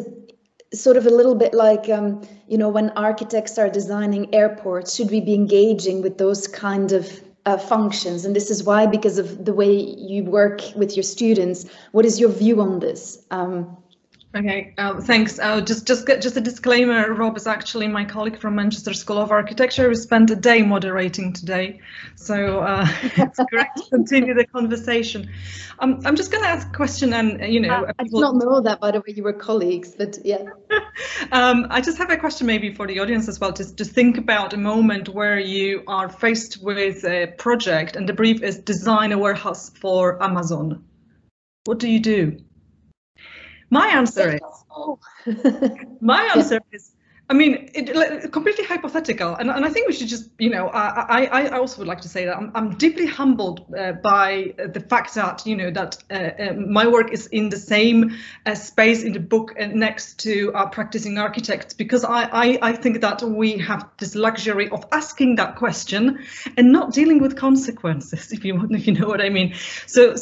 sort of a little bit like, you know, when architects are designing airports, should we be engaging with those kind of functions? And this is why, because of the way you work with your students. What is your view on this? Okay, thanks. Just a disclaimer, Rob is actually my colleague from Manchester School of Architecture who spent a day moderating today. So it's great to continue the conversation. I'm just going to ask a question, and you know, I did not know that, by the way, you were colleagues, but yeah. I just have a question maybe for the audience as well, to think about a moment where you are faced with a project and the brief is design a warehouse for Amazon. What do you do? My answer is, I mean, completely hypothetical, and I think we should just, you know, I also would like to say that I'm deeply humbled by the fact that, you know, that my work is in the same space in the book next to practicing architects, because I think that we have this luxury of asking that question and not dealing with consequences, if you know what I mean. So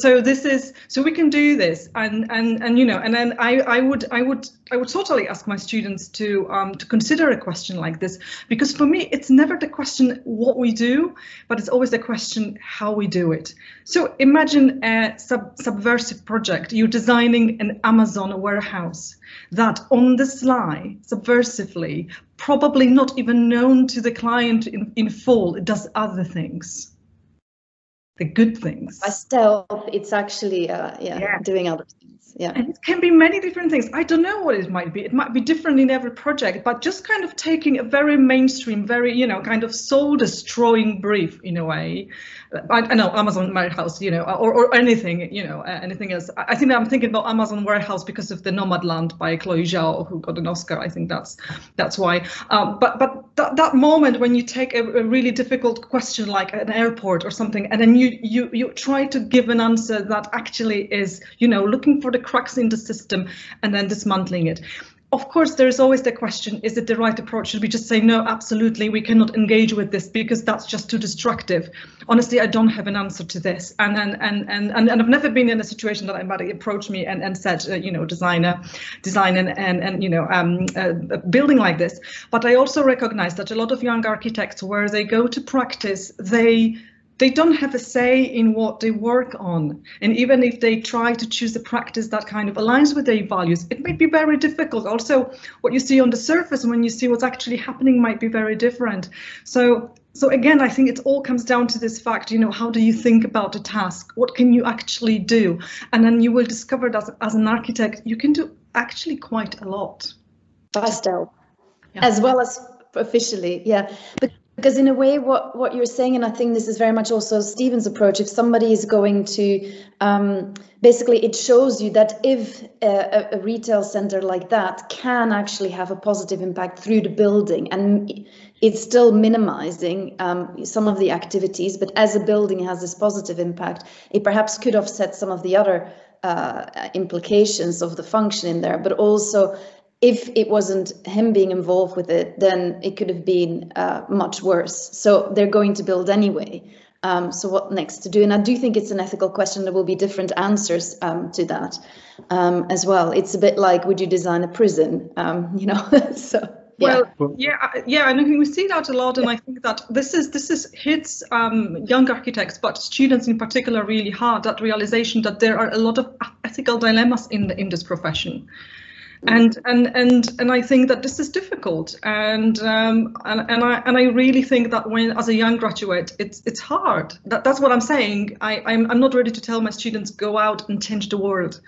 we can do this, and you know, and then I would totally ask my students to consider a question like this, because for me it's never the question what we do, but it's always the question how we do it. So imagine a subversive project. You're designing an Amazon warehouse that on the sly, subversively, probably not even known to the client in full, it does other things, the good things. By stealth, it's actually doing other things. Yeah. And it can be many different things. I don't know what it might be. It might be different in every project, but just kind of taking a very mainstream, very, you know, kind of soul destroying brief in a way. I know Amazon warehouse, you know, or anything, you know, anything else. I think I'm thinking about Amazon warehouse because of the Nomadland by Chloe Zhao, who got an Oscar. I think that's why. But that moment when you take a really difficult question like an airport or something, and then you try to give an answer that actually is, you know, looking for the cracks in the system and then dismantling it. Of course, there is always the question, is it the right approach? Should we just say, no, absolutely, we cannot engage with this because that's just too destructive? Honestly, I don't have an answer to this. And I've never been in a situation that anybody approached me and said, you know, design and you know, a building like this. But I also recognize that a lot of young architects, where they go to practice, they don't have a say in what they work on. And even if they try to choose a practice that kind of aligns with their values, it may be very difficult. Also, what you see on the surface and when you see what's actually happening might be very different. So again, I think it all comes down to this fact, you know, how do you think about a task? What can you actually do? And then you will discover that as an architect, you can do actually quite a lot. By stealth, as well as officially, yeah. Because in a way, what you're saying, and I think this is very much also Stephen's approach, if somebody is going to, basically it shows you that if a retail center like that can actually have a positive impact through the building, and it's still minimizing some of the activities, but as a building has this positive impact, it perhaps could offset some of the other implications of the function in there, but also if it wasn't him being involved with it, then it could have been much worse. So they're going to build anyway. So what next to do? And I do think it's an ethical question. There will be different answers to that as well. It's a bit like, would you design a prison? You know, so Well, yeah, I mean, we see that a lot, and I think that this hits young architects, but students in particular, really hard. That realization that there are a lot of ethical dilemmas in this profession, and I think that this is difficult, and I really think that when, as a young graduate, it's hard. That's what I'm saying. I'm not ready to tell my students go out and change the world.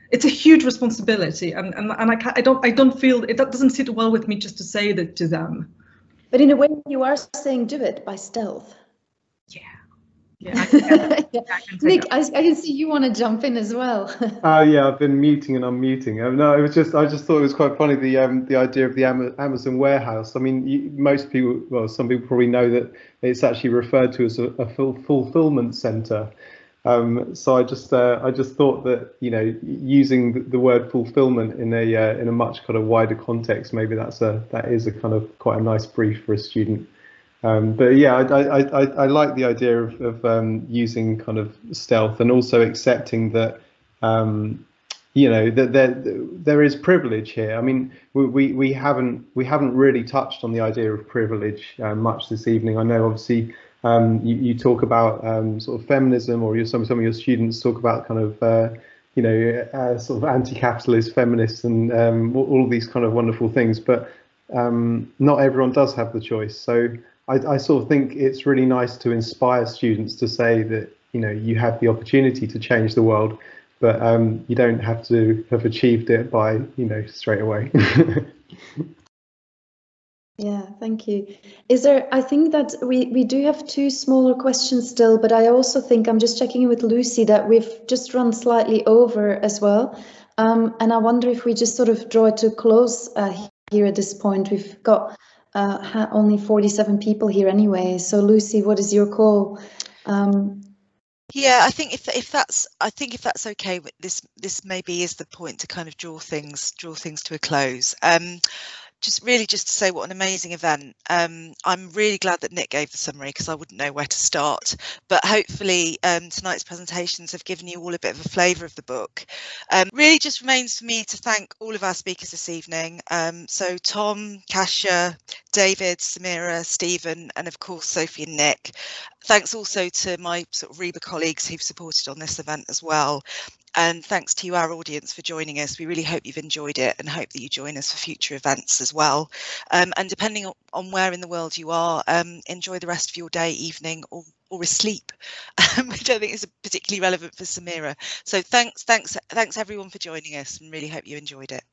It's a huge responsibility, and I don't feel it. That doesn't sit well with me just to say that to them. But in a way, you are saying do it by stealth. Yeah. Nick, I can see you want to jump in as well. Yeah, I've been muting and unmuting. No, it was just I just thought it was quite funny the idea of the Amazon warehouse. I mean, most people, well, some people probably know that it's actually referred to as a fulfillment center. So I just thought that, you know, using the word fulfillment in a much kind of wider context, maybe that is a kind of quite a nice brief for a student. But yeah, I like the idea of using kind of stealth, and also accepting that you know, that there is privilege here. I mean, we haven't really touched on the idea of privilege much this evening. I know obviously. You talk about sort of feminism, or some of your students talk about kind of you know, sort of anti-capitalist feminists and all these kind of wonderful things, but not everyone does have the choice. So I sort of think it's really nice to inspire students to say that, you know, you have the opportunity to change the world, but you don't have to have achieved it by, you know, straight away. Yeah, thank you. Is there, I think that we do have two smaller questions still, but I also think, I'm just checking in with Lucy, that we've just run slightly over as well. And I wonder if we just sort of draw it to a close here at this point. We've got only 47 people here anyway. So Lucy, what is your call? Yeah, I think if that's okay, this maybe is the point to kind of draw things to a close. Just to say what an amazing event. I'm really glad that Nick gave the summary, because I wouldn't know where to start, but hopefully tonight's presentations have given you all a bit of a flavour of the book. Really just remains for me to thank all of our speakers this evening. So Tom, Kasia, David, Samira, Stephen, and of course Sophie and Nick. Thanks also to my sort of RIBA colleagues who've supported on this event as well. And thanks to you, our audience, for joining us. We really hope you've enjoyed it, and hope that you join us for future events as well. And depending on where in the world you are, enjoy the rest of your day, evening, or asleep, which I think is particularly relevant for Samira. So thanks everyone for joining us, and really hope you enjoyed it.